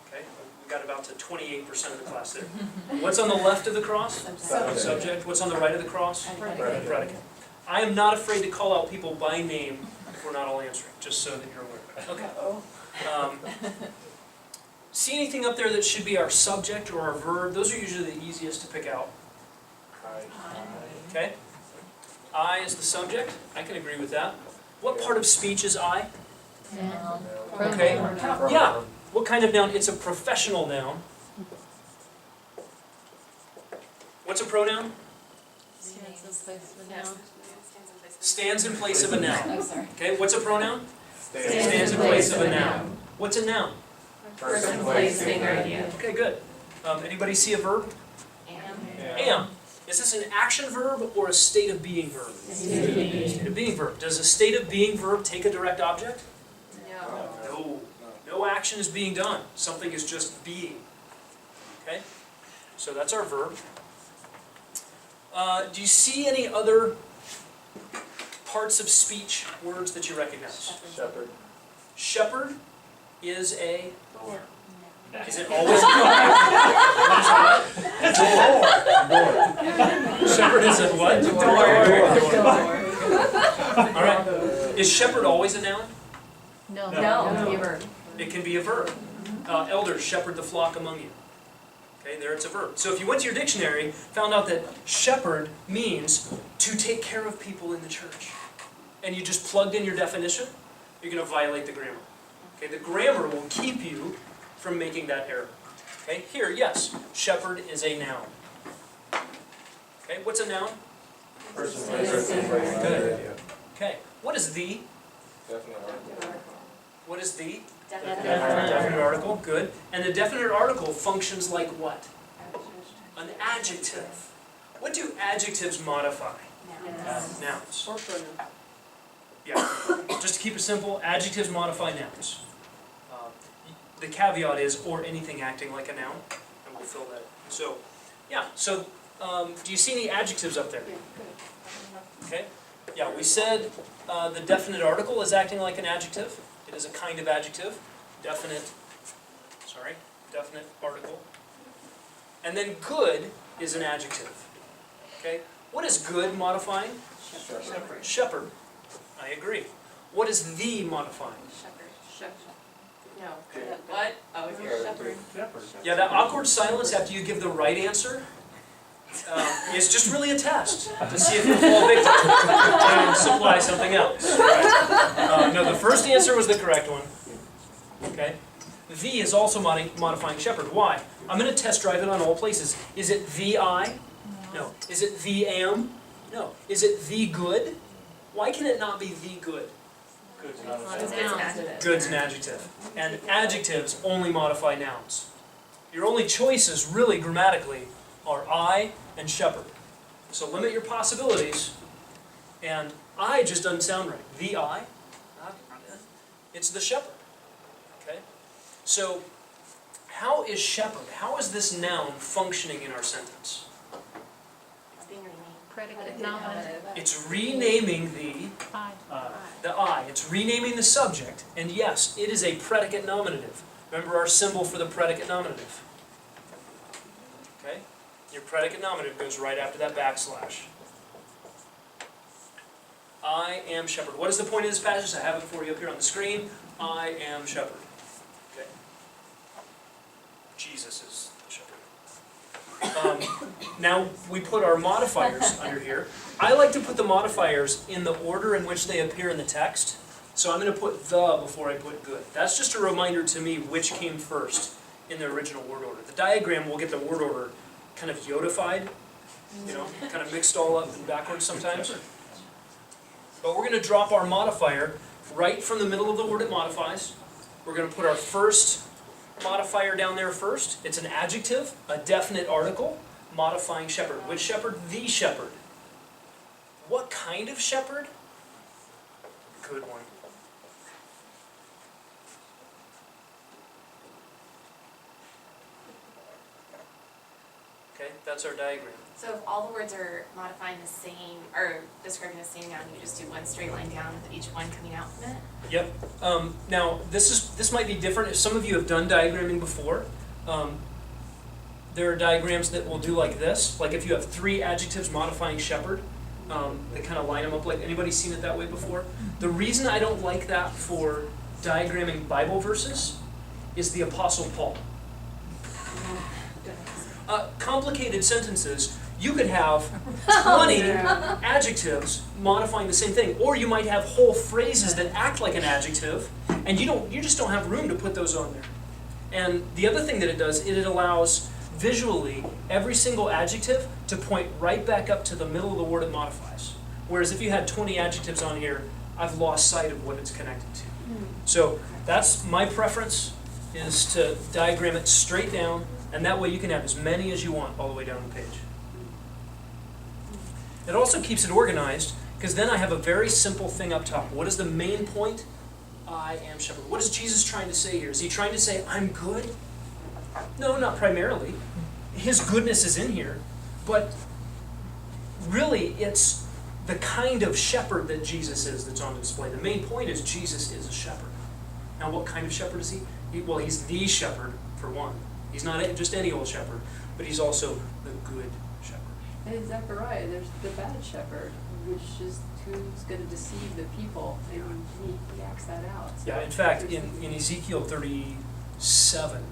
Okay, we got about to 28% of the class there. What's on the left of the cross? Subject. Subject. What's on the right of the cross? Predicate. Predicate. I am not afraid to call out people by name if we're not all answering, just so that you're aware. Okay. See anything up there that should be our subject or our verb? Those are usually the easiest to pick out. Okay? I is the subject. I can agree with that. What part of speech is I? noun, Okay. pronoun, Yeah. What kind of noun? It's a professional noun. What's a pronoun? stands in place of a noun, Stands in place of a noun. Oh, sorry. Okay, what's a pronoun? Stands in place of a noun. What's a noun? person, place, thing, or idea. Okay, good. Anybody see a verb? Am. Is this an action verb or a state of being verb? State of being verb. Does a state of being verb take a direct object? No. No. No action is being done. Something is just being. Okay? So that's our verb. Do you see any other parts of speech, words that you recognize? Shepherd. Shepherd is a Is it always a shepherd is a what? All right. Is shepherd always a noun? No. No, it's a verb. It can be a verb. Elders shepherd the flock among you. Okay, there it's a verb. So if you went to your dictionary, found out that shepherd means to take care of people in the church, and you just plugged in your definition, you're going to violate the grammar. Okay, the grammar will keep you from making that error. Okay, here, yes, shepherd is a noun. Okay, what's a noun? Person, place, thing. Good. Okay, what is the? Definite article. What is the? Definitely. Definite article, good. And the definite article functions like what? An adjective. What do adjectives modify? Nouns. Or pronoun. Yeah, just to keep it simple, adjectives modify nouns. The caveat is, or anything acting like a noun, and we'll fill that in. So, yeah, so do you see any adjectives up there? Okay, yeah, we said the definite article is acting like an adjective. It is a kind of adjective, definite article. And then good is an adjective. Okay, what is good modifying? Shepherd. Shepherd. I agree. What is the modifying? Shepherd. No. What? Oh, it's your shepherd. Yeah, that awkward silence after you give the right answer is just really a test to see if you'll fall victim and supply something else. Right? No, the first answer was the correct one. Okay. The is also modifying shepherd. Why? I'm going to test drive it on all places. Is it the I? No. Is it the am? No. Is it the good? Why can it not be the good? Good's not a It's noun. an adjective. Good's an adjective. And adjectives only modify nouns. Your only choices, really, grammatically, are I and shepherd. So limit your possibilities. And I just doesn't sound right. The I, it's the shepherd. Okay? So, how is shepherd, how is this noun functioning in our sentence? It's being renamed. Predicate nominative. It's renaming the I. It's renaming the subject. And yes, it is a predicate nominative. Remember our symbol for the predicate nominative. Okay? Your predicate nominative goes right after that backslash. I am shepherd. What is the point of this passage? I have it for you up here on the screen. I am shepherd. Okay? Jesus is the shepherd. Now we put our modifiers under here. I like to put the modifiers in the order in which they appear in the text. So I'm going to put the before I put good. That's just a reminder to me which came first in the original word order. The diagram will get the word order kind of Yodified, you know, kind of mixed all up and backwards sometimes. But we're going to drop our modifier right from the middle of the word it modifies. We're going to put our first modifier down there first. It's an adjective, a definite article, modifying shepherd. Which shepherd? The shepherd. What kind of shepherd? Good one. Okay, that's our diagram. So if all the words are modifying the same, or describing the same noun, you just do one straight line down with each one coming out from it? Yep. Now, this might be different. If some of you have done diagramming before, there are diagrams that will do like this. Like if you have 3 adjectives modifying shepherd, they kind of line them up like, anybody seen it that way before? The reason I don't like that for diagramming Bible verses is the Apostle Paul. Complicated sentences, you could have 20 adjectives modifying the same thing, or you might have whole phrases that act like an adjective, and you just don't have room to put those on there. And the other thing that it does, it allows visually every single adjective to point right back up to the middle of the word it modifies. Whereas if you had 20 adjectives on here, I've lost sight of what it's connected to. So that's my preference, is to diagram it straight down, and that way you can have as many as you want all the way down the page. It also keeps it organized, because then I have a very simple thing up top. What is the main point? I am shepherd. What is Jesus trying to say here? Is he trying to say, I'm good? No, not primarily. His goodness is in here, but really it's the kind of shepherd that Jesus is that's on display. The main point is Jesus is a shepherd. Now what kind of shepherd is he? Well, he's the shepherd, for one. He's not just any old shepherd, but he's also the good shepherd. And in Zechariah, there's the bad shepherd, which is who's gonna deceive the people, and he acts that out. So Yeah, in fact, there's in Ezekiel 37,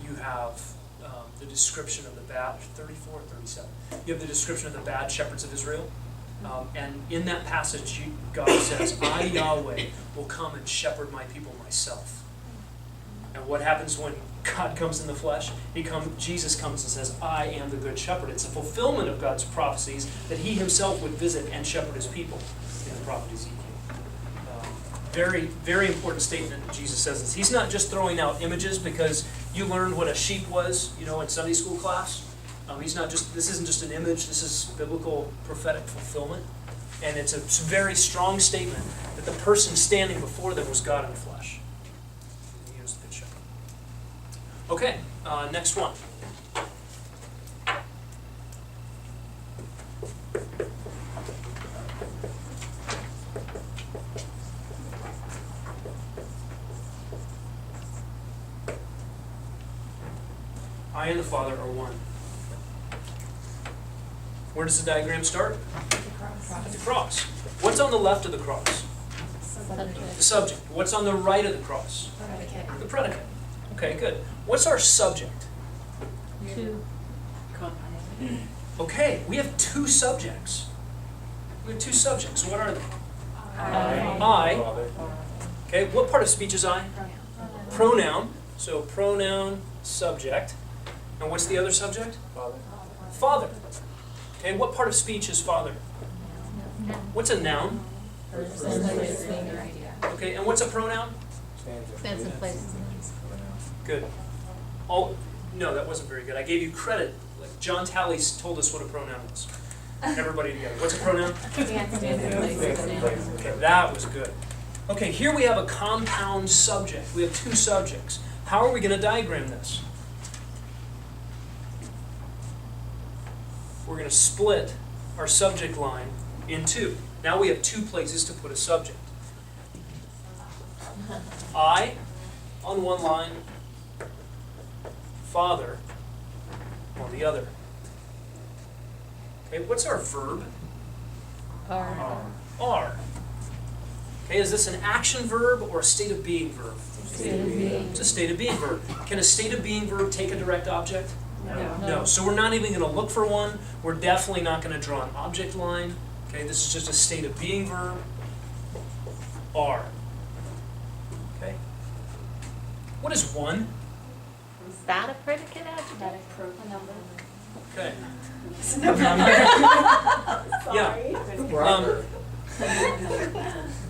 you have the description of the bad, 34 or 37, you have the description of the bad shepherds of Israel. And in that passage, God says, I, Yahweh, will come and shepherd my people myself. And what happens when God comes in the flesh? Jesus comes and says, I am the good shepherd. It's a fulfillment of God's prophecies that he himself would visit and shepherd his people in the prophet Ezekiel. Very, very important statement that Jesus says this. He's not just throwing out images because you learned what a sheep was, in Sunday school class. This isn't just an image, this is biblical prophetic fulfillment. And it's a very strong statement that the person standing before them was God in the flesh. And he was the good shepherd. Okay, next one. I and the Father are one. Where does the diagram start? At the cross. What's on the left of the cross? The subject. What's on the right of the cross? The predicate. Okay, good. What's our subject? Two. Okay, we have two subjects. We have two subjects. What are they? I. Father. Okay, what part of speech is I? Pronoun. So pronoun, subject. And what's the other subject? Father. Father. Okay, what part of speech is father? What's a noun? Okay, and what's a pronoun? Stands in place. Good. No, that wasn't very good. I gave you credit. Like John Talley's told us what a pronoun is. Everybody together. What's a pronoun? Okay, that was good. Okay, here we have a compound subject. We have two subjects. How are we going to diagram this? We're going to split our subject line in two. Now we have two places to put a subject. I on one line, Father on the other. Okay, what's our verb? Are. Are. Okay, is this an action verb or a state of being verb? State of being. It's a state of being verb. Can a state of being verb take a direct object? No. No. So we're not even going to look for one. We're definitely not going to draw an object line. Okay, this is just a state of being verb. Are. Okay. What is one? Is that a predicate adjective? That is proof a number. Okay. Sorry.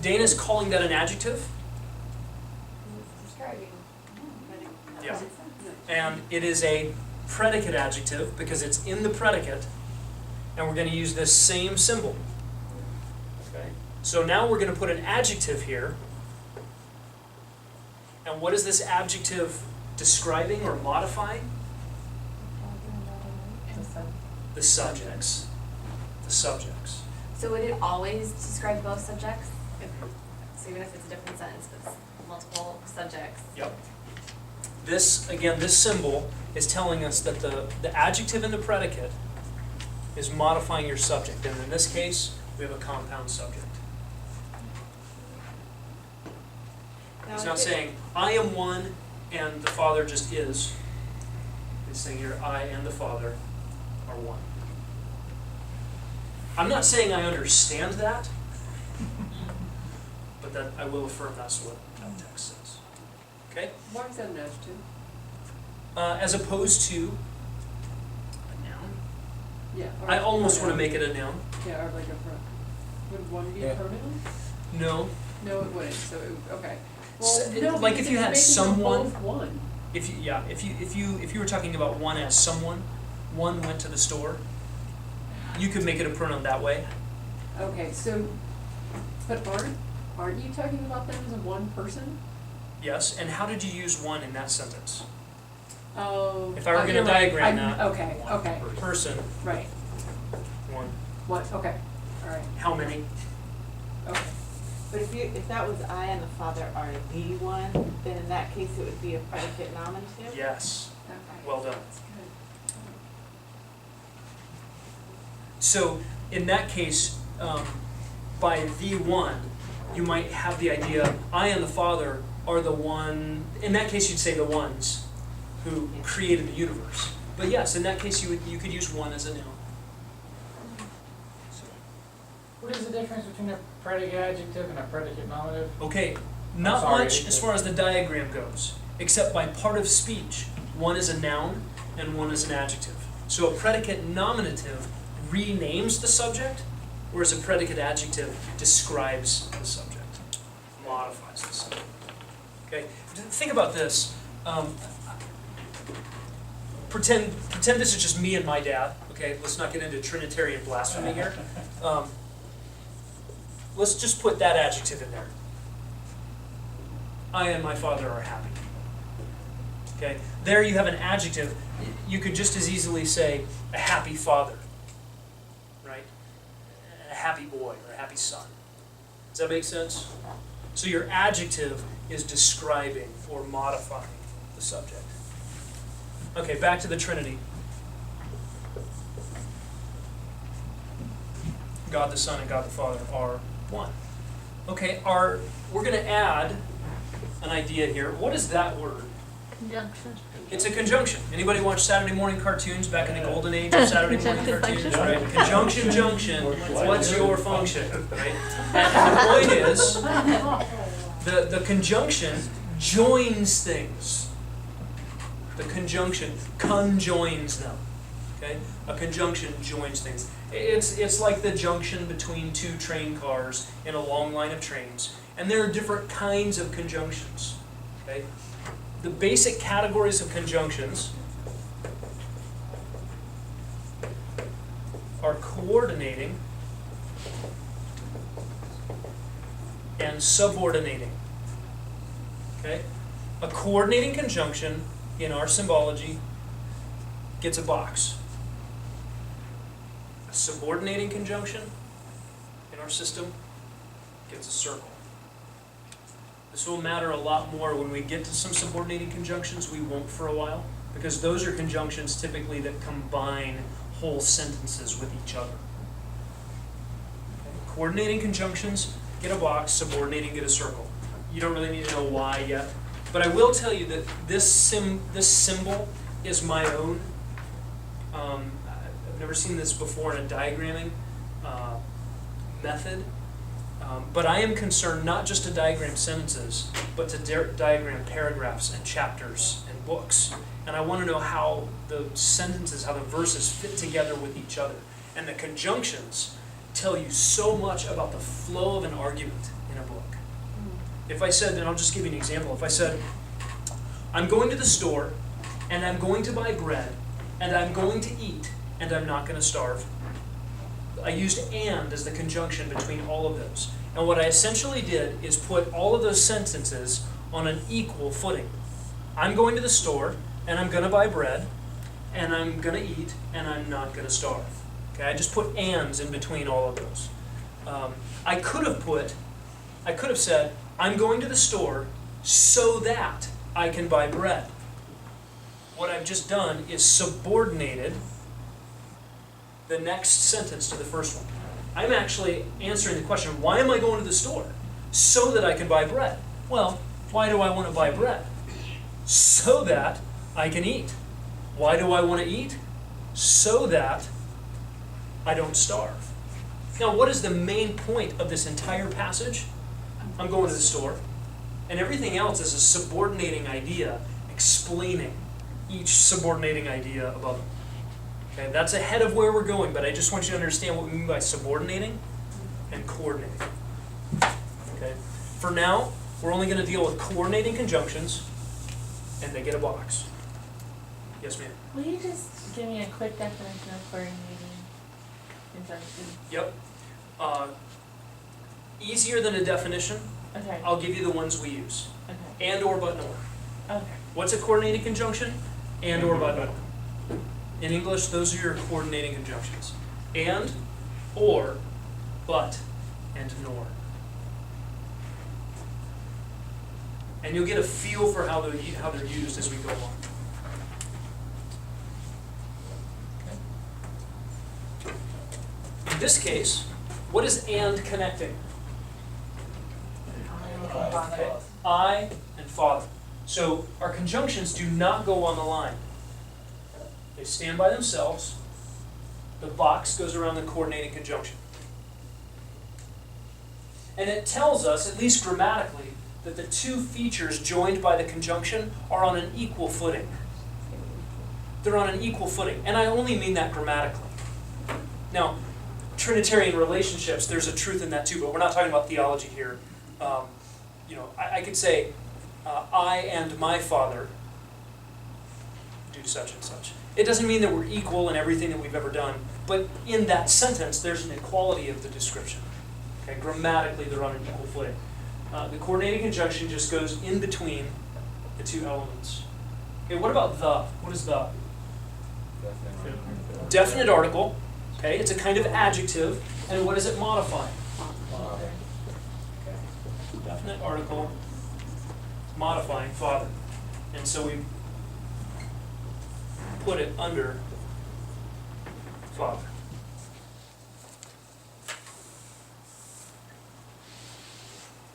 Dana's calling that an adjective. Describing. Yeah. And it is a predicate adjective because it's in the predicate, and we're going to use this same symbol. Okay. So now we're going to put an adjective here. And what is this adjective describing or modifying? The subjects. The subjects. So would it always describe both subjects? So even if it's a different sentence, but it's multiple subjects? Yep. This, again, this symbol is telling us that the adjective and the predicate is modifying your subject. And in this case, we have a compound subject. It's not saying, I am one and the Father just is. It's saying here, I and the Father are one. I'm not saying I understand that, but that I will affirm that's what that text says. Okay? Why is that an adjective? As opposed to a noun. Yeah. or I almost want to pronoun. make it a noun. Yeah, or like a would one be Yeah. a pronoun? No. No, it wouldn't, so it, okay. S- Well, no, like because if you it's had making them someone- both one. If you were talking about one as someone, one went to the store, you could make it a pronoun that way. Okay, so, but aren't you talking about them as a one person? Yes. And how did you use one in that sentence? Oh. If I were gonna you're right. diagram I'm- that, Okay, okay, Person, right. one. What, okay, all right, How many? okay. But if that was I and the father are the one, then in that case it would be a predicate nominative? Yes, Okay. well done. That's good. So in that case, by the one, you might have the idea, I and the Father are the one, in that case you'd say the ones who created the universe. But yes, in that case you could use one as a noun. So, What is the difference between a predicate adjective and a predicate nominative? okay, not Sorry. much as far as the diagram goes, except by part of speech. One is a noun and one is an adjective. So a predicate nominative renames the subject, whereas a predicate adjective describes the subject, modifies the subject. Okay, think about this. Pretend this is just me and my dad. Okay, let's not get into Trinitarian blasphemy here. Let's just put that adjective in there. I and my father are happy. Okay, there you have an adjective. You could just as easily say a happy father, right? A happy boy or a happy son. Does that make sense? So your adjective is describing or modifying the subject. Okay, back to the Trinity. God the Son and God the Father are one. Okay, we're going to add an idea here. What is that word? Conjunction. It's a conjunction. Anybody watch Saturday morning cartoons back in the golden age of Saturday morning Conjunction cartoons, right? function. Conjunction junction, what's your function, right? And the point is, the conjunction joins things. The conjunction conjoins them, okay? A conjunction joins things. It's like the junction between two train cars in a long line of trains. And there are different kinds of conjunctions, okay? The basic categories of conjunctions are coordinating and subordinating. Okay? A coordinating conjunction in our symbology gets a box. A subordinating conjunction in our system gets a circle. This will matter a lot more when we get to some subordinating conjunctions. We won't for a while, because those are conjunctions typically that combine whole sentences with each other. Okay. Coordinating conjunctions get a box, subordinating get a circle. You don't really need to know why yet, but I will tell you that this symbol is my own. I've never seen this before in a diagramming method. But I am concerned not just to diagram sentences, but to diagram paragraphs and chapters and books. And I want to know how the sentences, how the verses fit together with each other. And the conjunctions tell you so much about the flow of an argument in a book. If I said, and I'll just give you an example, if I said, I'm going to the store, and I'm going to buy bread, and I'm going to eat, and I'm not going to starve. I used and as the conjunction between all of those. And what I essentially did is put all of those sentences on an equal footing. I'm going to the store, and I'm going to buy bread, and I'm going to eat, and I'm not going to starve. Okay, I just put ands in between all of those. I could have said, I'm going to the store so that I can buy bread. What I've just done is subordinated the next sentence to the first one. I'm actually answering the question, why am I going to the store? So that I can buy bread. Well, why do I want to buy bread? So that I can eat. Why do I want to eat? So that I don't starve. Now, what is the main point of this entire passage? I'm going to the store. And everything else is a subordinating idea explaining each subordinating idea above it. Okay, that's ahead of where we're going, but I just want you to understand what we mean by subordinating and coordinating. Okay? For now, we're only going to deal with coordinating conjunctions, and they get a box. Yes, ma'am? Will you just give me a quick definition of coordinating conjunction? Yep. Easier than a definition, Okay. I'll give you the ones we use. Okay. And, or, but, nor. Okay. What's a coordinating conjunction? And, or, but, nor. In English, those are your coordinating conjunctions. And, or, but, and nor. And you'll get a feel for how they're used as we go along. In this case, what is and connecting? Okay. I and father. So our conjunctions do not go on the line. They stand by themselves. The box goes around the coordinating conjunction. And it tells us, at least grammatically, that the two features joined by the conjunction are on an equal footing. They're on an equal footing. And I only mean that grammatically. Now, Trinitarian relationships, there's a truth in that too, but we're not talking about theology here. I could say, I and my father do such and such. It doesn't mean that we're equal in everything that we've ever done, but in that sentence, there's an equality of the description. Okay, grammatically, they're on an equal footing. The coordinating conjunction just goes in between the two elements. Okay, what about the? What is the? Definite article. Okay, it's a kind of adjective, and what does it modify? Okay. Definite article modifying father, and so we put it under father.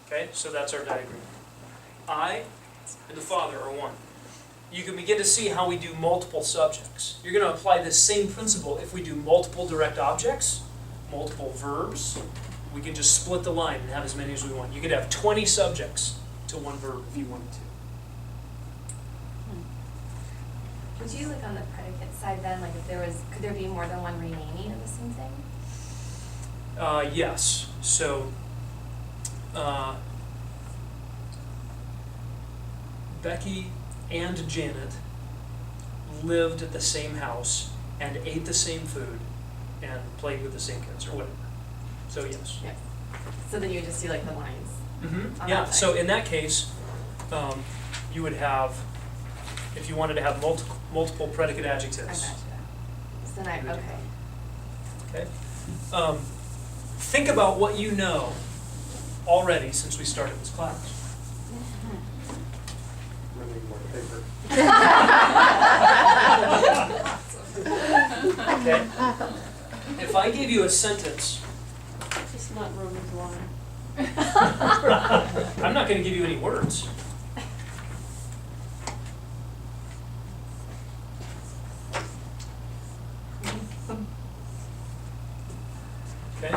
Okay, so that's our diagram. I and the father are one. You can begin to see how we do multiple subjects. You're going to apply this same principle if we do multiple direct objects, multiple verbs. We can just split the line and have as many as we want. You could have 20 subjects to one verb if you wanted to. Would you look on the predicate side then, like if there was, could there be more than one renaming of the same thing? Yes. So, Becky and Janet lived at the same house and ate the same food and played with the same kids or whatever. So yes. Yeah. So then you would just do like the lines. Mm-hmm. On Yeah. that So side. in that case, you would have, if you wanted to have multiple predicate I adjectives. gotcha. So then okay. Okay. Think about what you know already since we started this class. Okay. If I gave you a sentence, Just not Romans 1. I'm not going to give you any words. Okay.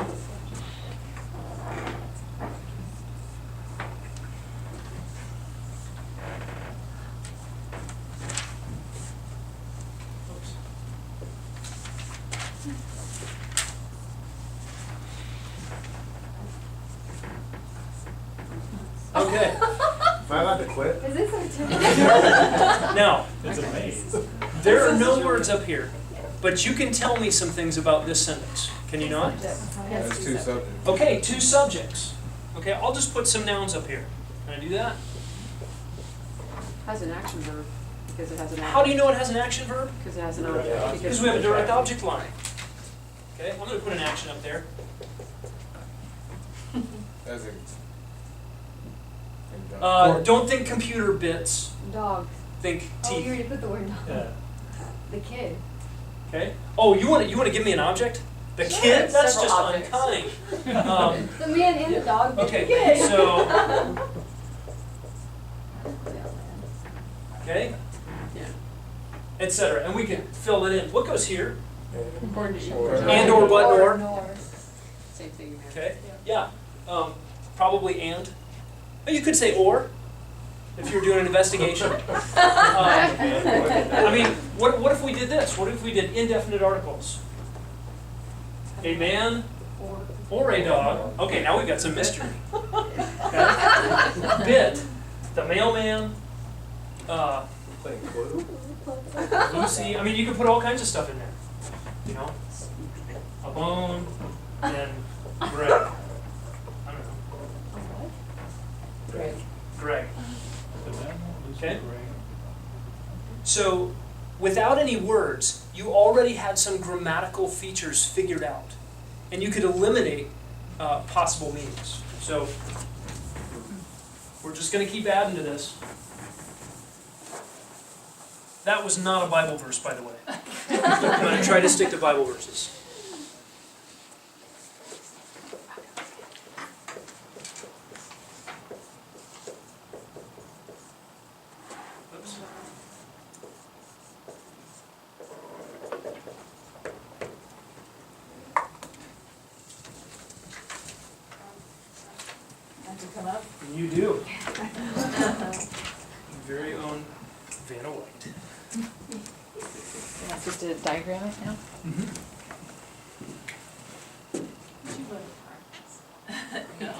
Okay. Am I allowed to quit? Is this our turn? Now, It's a maze. there are no words up here, but you can tell me some things about this sentence. Can you not? That's two subjects. Okay, two subjects. Okay, I'll just put some nouns up here. Can I do that? Has an action verb, because it has an. How do you know it has an action verb? Because it has an Direct object. object. Because we have a direct object line. Okay, I'm going to put an action up there. As in. Don't think computer bits. Dog. Think Oh, you teeth. already put the word dog. Yeah. The kid. Okay. Oh, you want to give me an object? The Sure, kid? That's several just objects. unkind. The man and the dog. The Okay. kid. So. Okay. Yeah. Etc. And we can fill it in. What goes here? According to you. And or but or. Same thing. Okay. Yeah. Probably and. But you could say or, if you're doing an investigation. I mean, what if we did this? What if we did indefinite articles? A man or a dog. Okay, now we've got some mystery. Okay. Bit, the mailman, Lucy. I mean, you can put all kinds of stuff in there. You know, a bone, and Greg. I don't know. Greg. Okay. So, without any words, you already had some grammatical features figured out. And you could eliminate possible meanings. So, We're just gonna keep adding to this. That was not a Bible verse, by the way. I'm gonna try to stick to Bible verses. Oops. Have to come up. You do. Your very own Vanna White. You're not supposed to diagram it now? No.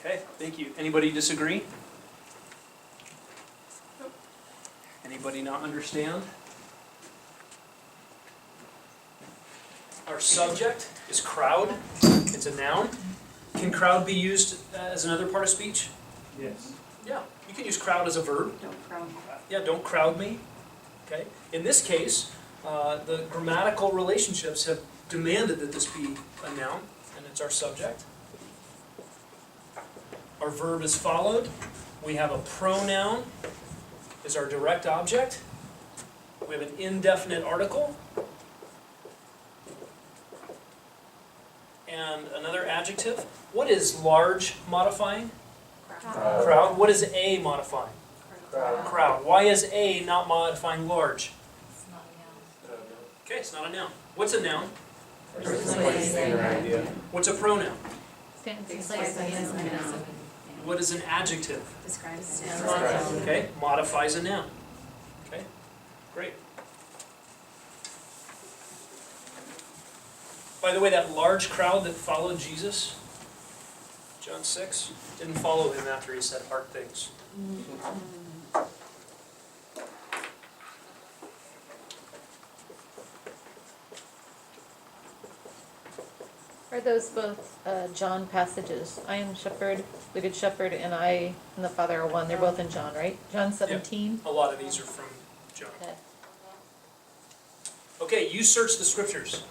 Okay, thank you. Anybody disagree? Anybody not understand? Our subject is crowd. It's a noun. Can crowd be used as another part of speech? Yes. Yeah, you can use crowd as a verb. Don't crowd. Yeah, don't crowd me. Okay. In this case, the grammatical relationships have demanded that this be a noun, and it's our subject. Our verb is followed. We have a pronoun is our direct object. We have an indefinite article. And another adjective. What is large modifying? Crowd. What is a modifying? Crowd. Why is a not modifying large? It's not a noun. Okay, it's not a noun. What's a noun? idea. What's a pronoun? Stands It's beside like the a noun. noun. What is an adjective? Describes a Describes. noun. Okay, modifies a noun. Okay, great. By the way, that large crowd that followed Jesus, John 6, didn't follow him after he said hard things. Are those both John passages? I am shepherd, the good shepherd, and I and the Father are one. They're both in John, right? John 17? A lot of these are from John. Okay. Okay, you search the scriptures.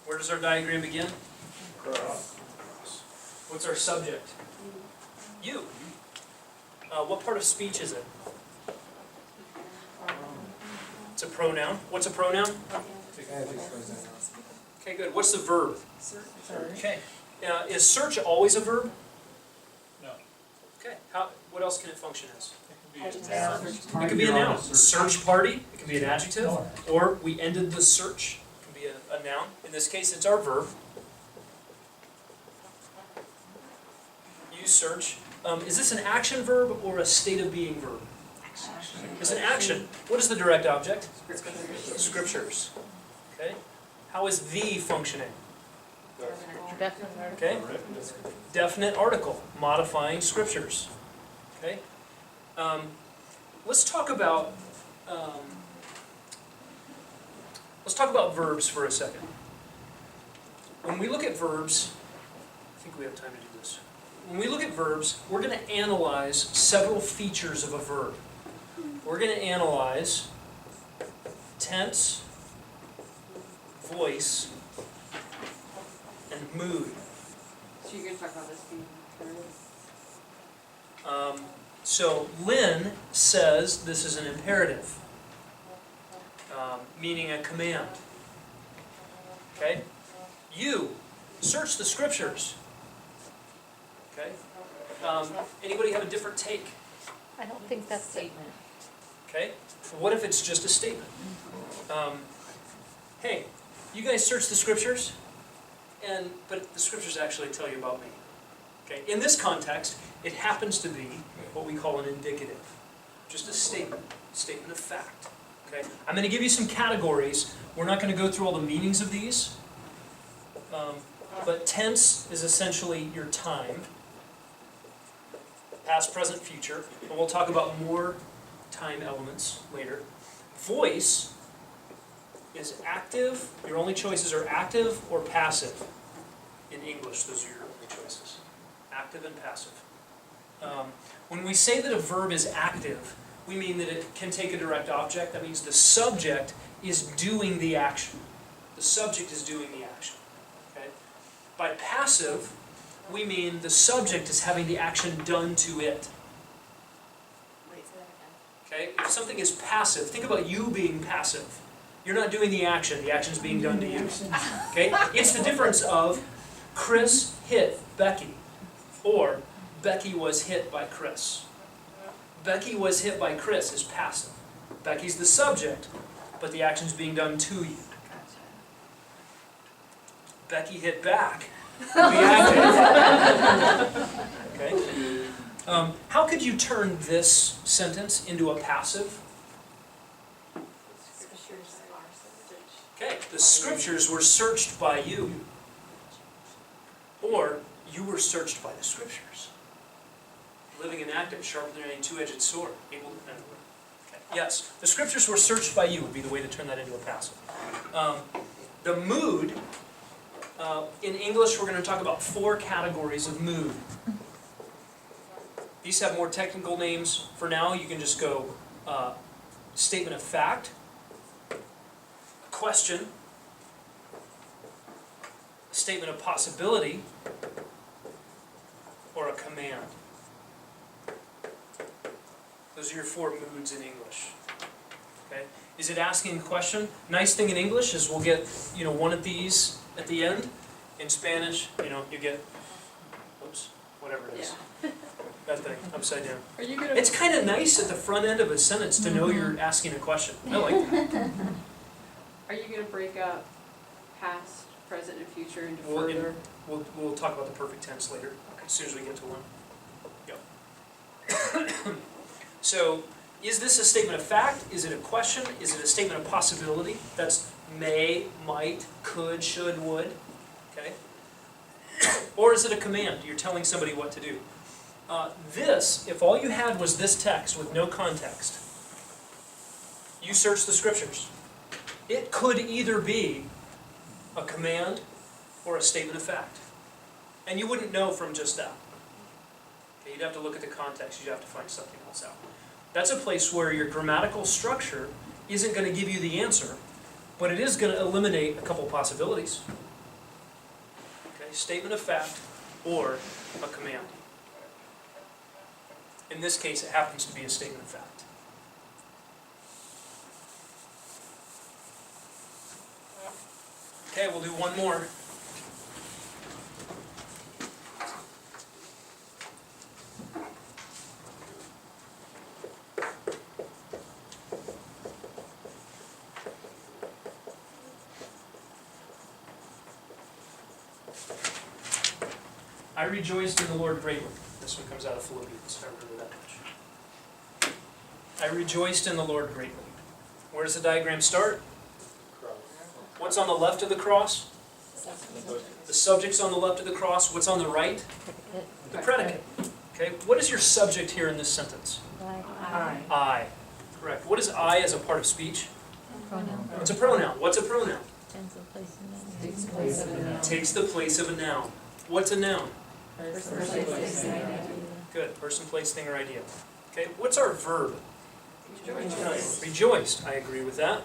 Where does our diagram begin? What's our subject? You. What part of speech is it? It's a pronoun. What's a pronoun? Okay, good. What's the verb? Okay. Is search always a verb? No. Okay. What else can it function as? It It could be a noun. Search party. It can be an adjective. Or we ended the search. It can be a noun. In this case, it's our verb. You search. Is this an action verb or a state of being verb? It's an action. What is the direct object? Scriptures. Okay. How is the functioning? Definitely. Okay. Definite article, modifying scriptures. Okay. Let's talk about verbs for a second. When we look at verbs, I think we have time to do this. When we look at verbs, we're going to analyze several features of a verb. We're going to analyze tense, voice, and mood. So you're gonna talk about this being imperative? So Lynn says this is an imperative, meaning a command. Okay? You, search the scriptures. Okay? Anybody have a different take? I don't think that's statement. Okay? What if it's just a statement? Hey, you guys search the scriptures, but the scriptures actually tell you about me. Okay? In this context, it happens to be what we call an indicative. Just a statement of fact. Okay? I'm going to give you some categories. We're not going to go through all the meanings of these. But tense is essentially your time. Past, present, future. And we'll talk about more time elements later. Voice is active. Your only choices are active or passive. In English, those are your only choices. Active and passive. When we say that a verb is active, we mean that it can take a direct object. That means the subject is doing the action. The subject is doing the action. Okay? By passive, we mean the subject is having the action done to it. Wait, say that again. Okay? If something is passive, think about you being passive. You're not doing the action's being done to you. Okay? It's the difference of Chris hit Becky, or Becky was hit by Chris. Becky was hit by Chris is passive. Becky's the subject, but the action's being done to you. Becky hit back. Be active. Okay? How could you turn this sentence into a passive? Okay, the scriptures were searched by you. Or you were searched by the scriptures. Living and active, sharper than any two-edged sword. Able to defend. Okay. Yes, the scriptures were searched by you would be the way to turn that into a passive. The mood, in English we're going to talk about 4 categories of mood. These have more technical names. For now, you can just go statement of fact, question, a statement of possibility, or a command. Those are your 4 moods in English. Okay? Is it asking a question? Nice thing in English is we'll get, one of these at the end. In Spanish, you get, oops, whatever it is. That thing, upside down. Are you gonna? It's kind of nice at the front end of a sentence to know you're asking a question. I like that. Are you gonna break up past, present, and future into Well, further? We'll talk about the perfect tense later, as soon as we get to one. Yep. So, is this a statement of fact? Is it a question? Is it a statement of possibility? That's may, might, could, should, would. Okay? Or is it a command? You're telling somebody what to do. This, if all you had was this text with no context, you search the scriptures. It could either be a command or a statement of fact. And you wouldn't know from just that. Okay, you'd have to look at the context. You'd have to find something else out. That's a place where your grammatical structure isn't going to give you the answer, but it is going to eliminate a couple possibilities. Okay, statement of fact or a command. In this case, it happens to be a statement of fact. Okay, we'll do one more. I rejoiced in the Lord greatly. This one comes out of Philippians, if I remember that much. I rejoiced in the Lord greatly. Where does the diagram start? What's on the left of the cross? The subject's on the left of the cross. What's on the right? The predicate. Okay, what is your subject here in this sentence? I. I. Correct. What is I as a part of speech? Pronoun. It's a pronoun. What's a pronoun? Tends the place in that. Takes the place of a noun. Takes the place of a noun. What's a noun? Person, place, thing, idea. Good. Person, place, thing, or idea. Okay, what's our verb? Rejoiced. I agree with that.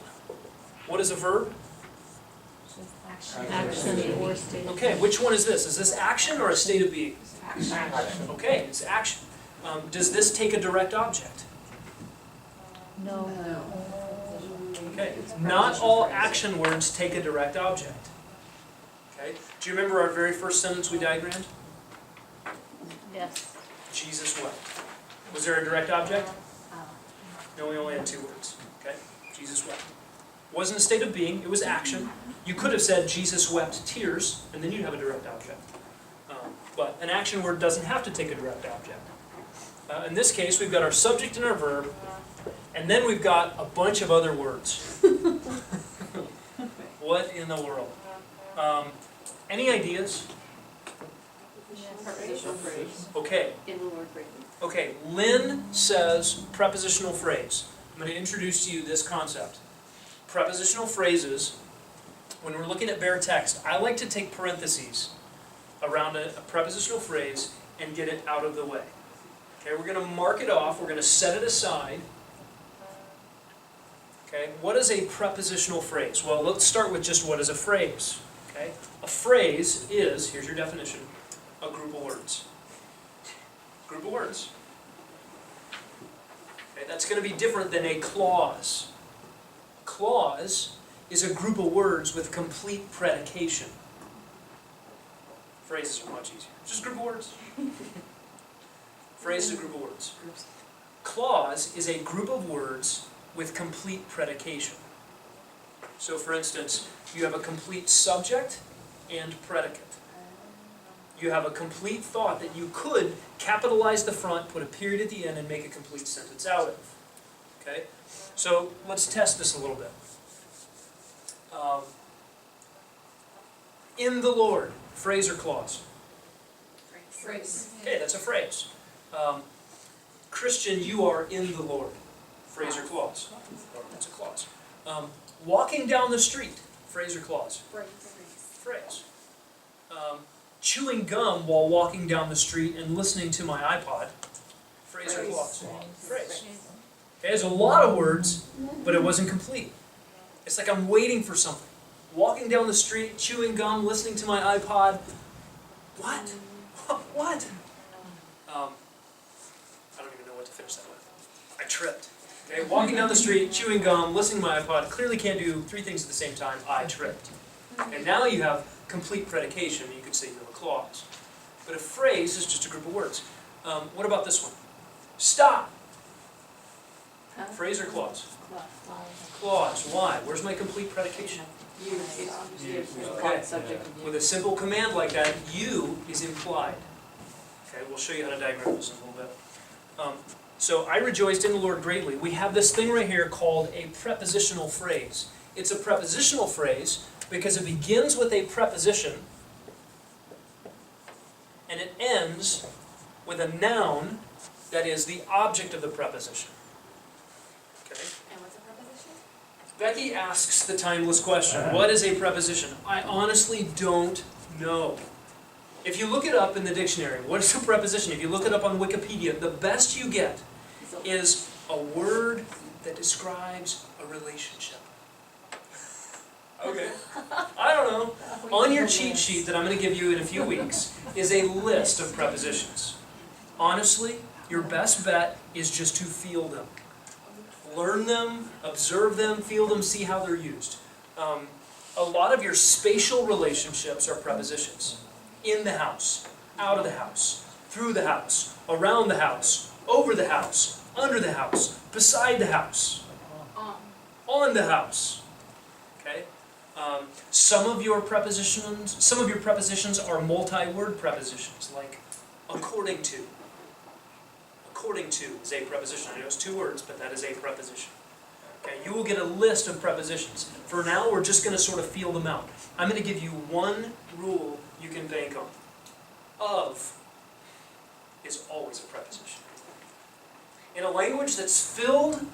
What is a verb? Action or state. Okay, which one is this? Is this action or a state of being? Action. Okay, it's action. Does this take a direct object? No. Okay, not all action words take a direct object. Okay, do you remember our very first sentence we diagrammed? Yes. Jesus wept. Was there a direct object? No, we only had 2 words. Okay, Jesus wept. Wasn't a state of being, it was action. You could have said Jesus wept tears, and then you'd have a direct object. But an action word doesn't have to take a direct object. In this case, we've got our subject and our verb, and then we've got a bunch of other words. What in the world? Any ideas? Prepositional phrase. Okay, In the Lord greatly. Okay, Lynn says prepositional phrase. I'm going to introduce to you this concept. Prepositional phrases, when we're looking at bare text, I like to take parentheses around a prepositional phrase and get it out of the way. Okay, we're going to mark it off, we're going to set it aside. Okay, what is a prepositional phrase? Well, let's start with just what is a phrase. Okay, a phrase is, here's your definition, a group of words. Group of words. Okay, that's going to be different than a clause. A clause is a group of words with complete predication. Phrases are much easier. Just a group of words. Phrase is a group of words. Clause is a group of words with complete predication. So for instance, you have a complete subject and predicate. You have a complete thought that you could capitalize the front, put a period at the end, and make a complete sentence out of. Okay? So let's test this a little bit. In the Lord, phrase or clause? Phrase. Okay, that's a phrase. Christian, you are in the Lord. Phrase or clause? That's a clause. Walking down the street, phrase or clause? Phrase. Chewing gum while walking down the street and listening to my iPod, phrase or clause? Phrase. Okay, there's a lot of words, but it wasn't complete. It's like I'm waiting for something. Walking down the street, chewing gum, listening to my iPod. What? What? I don't even know what to finish that with. I tripped. Okay, walking down the street, chewing gum, listening to my iPod, clearly can't do three things at the same time. I tripped. And now you have complete predication. You could say you have a clause. But a phrase is just a group of words. What about this one? Stop. Phrase or clause? Clause. Why? Where's my complete predication? Okay. With a simple command like that, you is implied. Okay, we'll show you how to diagram this in a little bit. So I rejoiced in the Lord greatly. We have this thing right here called a prepositional phrase. It's a prepositional phrase because it begins with a preposition and it ends with a noun that is the object of the preposition. Okay? And what's a preposition? Becky asks the timeless question, what is a preposition? I honestly don't know. If you look it up in the dictionary, what is a preposition? If you look it up on Wikipedia, the best you get is a word that describes a relationship. Okay. I don't know. On your cheat sheet that I'm going to give you in a few weeks is a list of prepositions. Honestly, your best bet is just to feel them. Learn them, observe them, feel them, see how they're used. A lot of your spatial relationships are prepositions. In the house, out of the house, through the house, around the house, over the house, under the house, beside the house, on the house. Okay? Some of your prepositions are multi-word prepositions, like according to. According to is a preposition. I know it's two words, but that is a preposition. Okay, you will get a list of prepositions. For now, we're just going to sort of feel them out. I'm going to give you one rule you can bank on. Of is always a preposition. In a language that's filled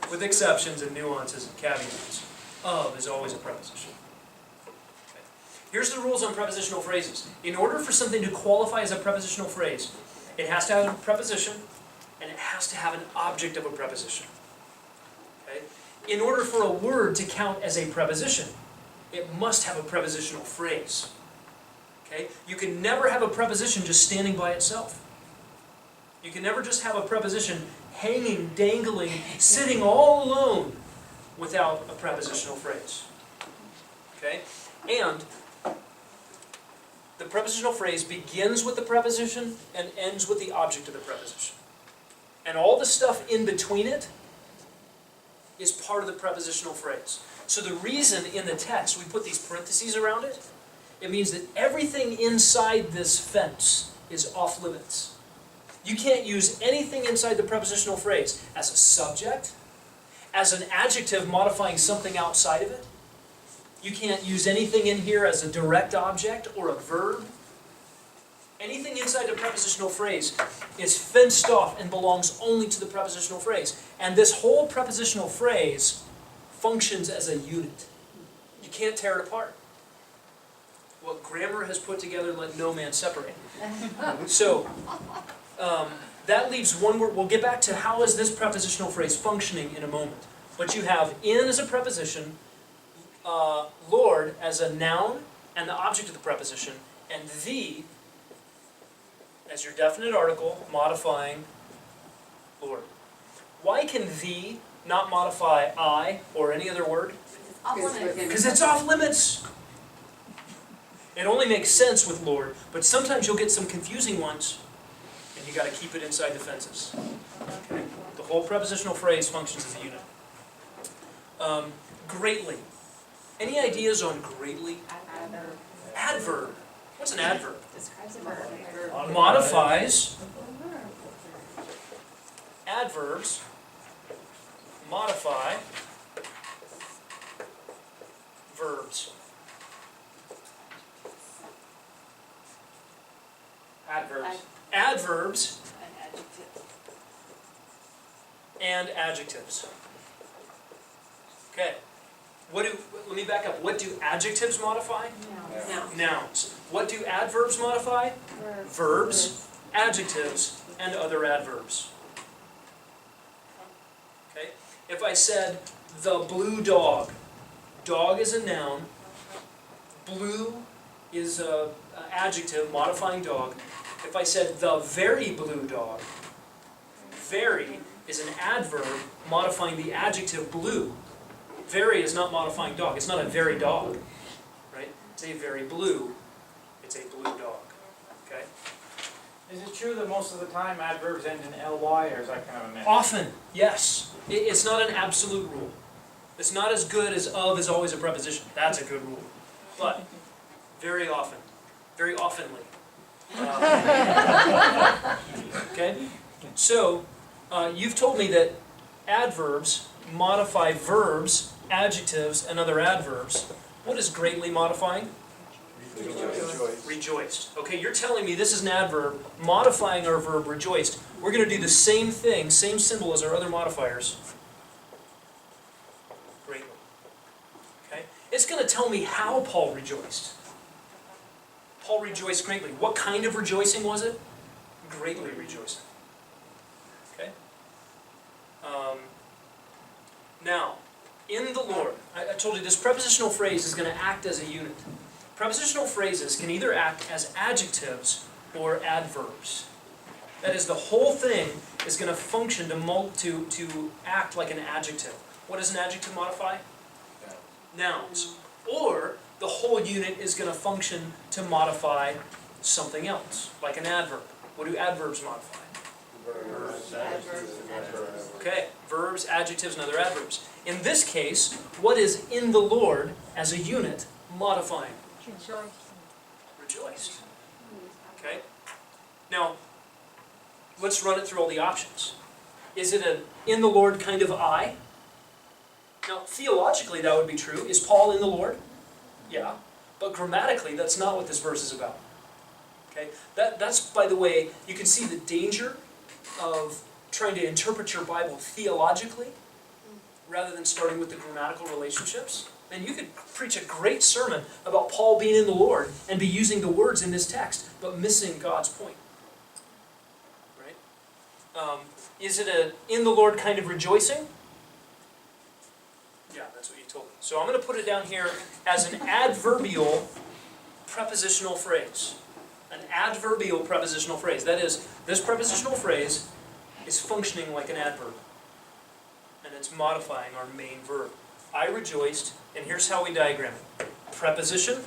with exceptions and nuances and caveats, of is always a preposition. Okay. Here's the rules on prepositional phrases. In order for something to qualify as a prepositional phrase, it has to have a preposition, and it has to have an object of a preposition. Okay? In order for a word to count as a preposition, it must have a prepositional phrase. Okay? You can never have a preposition just standing by itself. You can never just have a preposition hanging, dangling, sitting all alone without a prepositional phrase. Okay? And the prepositional phrase begins with the preposition and ends with the object of the preposition. And all the stuff in between it is part of the prepositional phrase. So the reason in the text we put these parentheses around it, it means that everything inside this fence is off limits. You can't use anything inside the prepositional phrase as a subject, as an adjective modifying something outside of it. You can't use anything in here as a direct object or a verb. Anything inside a prepositional phrase is fenced off and belongs only to the prepositional phrase. And this whole prepositional phrase functions as a unit. You can't tear it apart. What grammar has put together, let no man separate. So, that leaves one word. We'll get back to how is this prepositional phrase functioning in a moment. But you have in as a preposition, Lord as a noun and the object of the preposition, and the as your definite article modifying Lord. Why can the not modify I or any other word? Off limits. Because it's off limits. It only makes sense with Lord, but sometimes you'll get some confusing ones, and you got to keep it inside the fences. Okay? The whole prepositional phrase functions as a unit. Greatly. Any ideas on greatly? Adverb. Adverb. What's an adverb? Describes a verb. Modifies. Adverbs modify verbs. Adverbs. Adverbs An adjective. and adjectives. Okay. Let me back up. What do adjectives modify? No. Nouns. What do adverbs modify? Verbs, adjectives, and other adverbs. Okay? If I said the blue dog, dog is a noun, blue is an adjective modifying dog. If I said the very blue dog, very is an adverb modifying the adjective blue. Very is not modifying dog. It's not a very dog, right? It's a very blue. It's a blue dog. Okay? Is it true that most of the time adverbs end in ly, or is that kind of a myth? Often, yes. It's not an absolute rule. It's not as good as of is always a preposition. That's a good rule. But very often, very oftenly. Okay? So, you've told me that adverbs modify verbs, adjectives, and other adverbs. What is greatly modifying? Rejoiced. Okay, you're telling me this is an adverb modifying our verb rejoiced. We're going to do the same thing, same symbol as our other modifiers. Greatly. Okay? It's going to tell me how Paul rejoiced. Paul rejoiced greatly. What kind of rejoicing was it? Greatly rejoicing. Okay? Now, in the Lord, I told you this prepositional phrase is going to act as a unit. Prepositional phrases can either act as adjectives or adverbs. That is, the whole thing is going to function to act like an adjective. What does an adjective modify? Nouns. Or the whole unit is going to function to modify something else, like an adverb. What do adverbs modify? Okay, verbs, adjectives, and other adverbs. In this case, what is in the Lord as a unit modifying? Rejoiced. Okay? Now, let's run it through all the options. Is it an in the Lord kind of I? Now, theologically that would be true. Is Paul in the Lord? Yeah. But grammatically, that's not what this verse is about. Okay? That's, by the way, you can see the danger of trying to interpret your Bible theologically rather than starting with the grammatical relationships. And you could preach a great sermon about Paul being in the Lord and be using the words in this text, but missing God's point. Right? Is it a in the Lord kind of rejoicing? Yeah, that's what you told me. So I'm going to put it down here as an adverbial prepositional phrase. An adverbial prepositional phrase. That is, this prepositional phrase is functioning like an adverb. And it's modifying our main verb. I rejoiced, and here's how we diagram it. Preposition,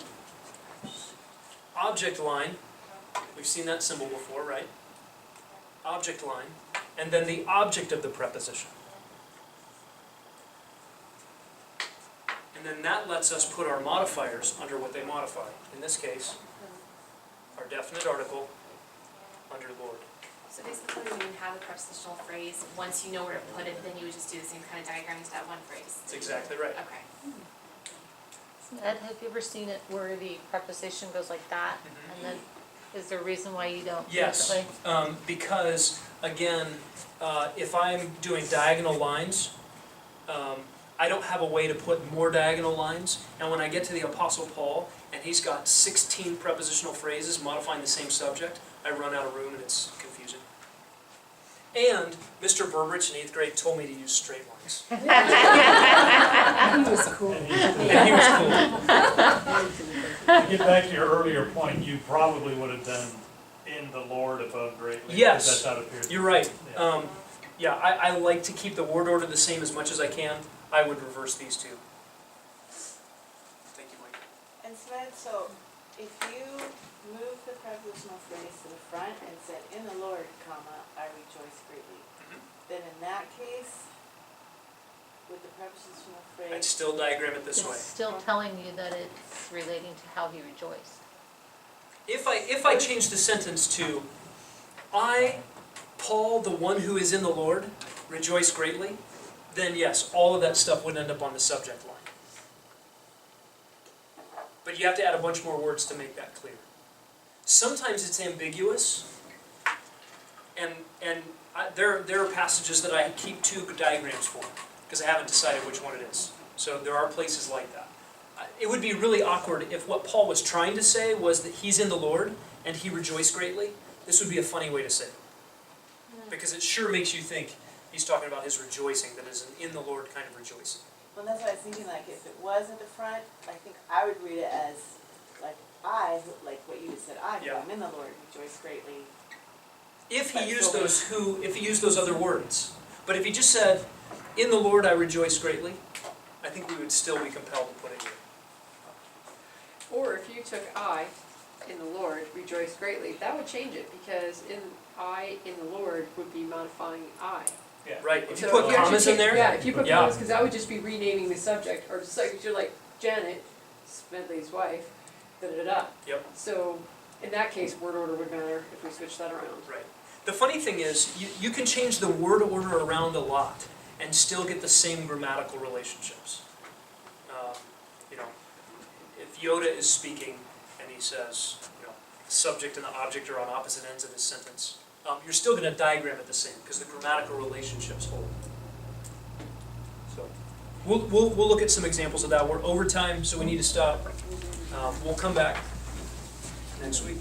object line, we've seen that symbol before, right? Object line, and then the object of the preposition. And then that lets us put our modifiers under what they modify. In this case, our definite article under Lord. So basically, when you have a prepositional phrase, once you know where to put it, then you would just do the same kind of diagram as that one phrase. That's exactly right. Okay. Ed, have you ever seen it where the preposition goes like that, and then Is there a reason why you don't do it Yes, that way? because, again, if I'm doing diagonal lines, I don't have a way to put more diagonal lines, and when I get to the Apostle Paul, and he's got 16 prepositional phrases modifying the same subject, I run out of room and it's confusing. And Mr. Burbridge in 8th grade told me to use straight lines. He was cool. And he was cool. To get back to your earlier point, you probably would have done in the Lord above greatly. Yes. Because that's how it appears. You're right. Yeah. Yeah, I like to keep the word order the same as much as I can. I would reverse these two. Thank you, Mike. And so if you move the prepositional phrase to the front and said, in the Lord, comma, I rejoice greatly, then in that case, with the prepositional I'd phrase, still diagram it this It's way. still telling you that it's relating to how he rejoiced. If I change the sentence to, I, Paul, the one who is in the Lord, rejoice greatly, then yes, all of that stuff would end up on the subject line. But you have to add a bunch more words to make that clear. Sometimes it's ambiguous, and there are passages that I keep two diagrams for, because I haven't decided which one it is. So there are places like that. It would be really awkward if what Paul was trying to say was that he's in the Lord and he rejoiced greatly. This would be a funny way to say it. Because it sure makes you think he's talking about his rejoicing, that is an in the Lord kind of rejoicing. well, that's what I was thinking, like, if it was at the front, I think I would read it as, like what you just said, Yeah. I'm in the Lord, rejoice greatly. If he But used so if he used those other words. But if he just said, in the Lord I rejoice greatly, I think we would still be compelled to put it here. Or if you took I in the Lord, rejoice greatly, that would change it, because I in the Lord would be modifying I. Right, if you So put actually commas in take- there, Yeah, if you put yeah. commas, because that would just be renaming the subject, or just like, if you're like Janet, Smedley's wife, da-da-da-da. Yep. So, in that case, word order would matter if we switch that around. Right. The funny thing is, you can change the word order around a lot and still get the same grammatical relationships. You know, if Yoda is speaking and he says, you know, the subject and the object are on opposite ends of his sentence, you're still going to diagram it the same because the grammatical relationships hold. So, we'll look at some examples of that. We're over time, so we need to stop. We'll come back next week.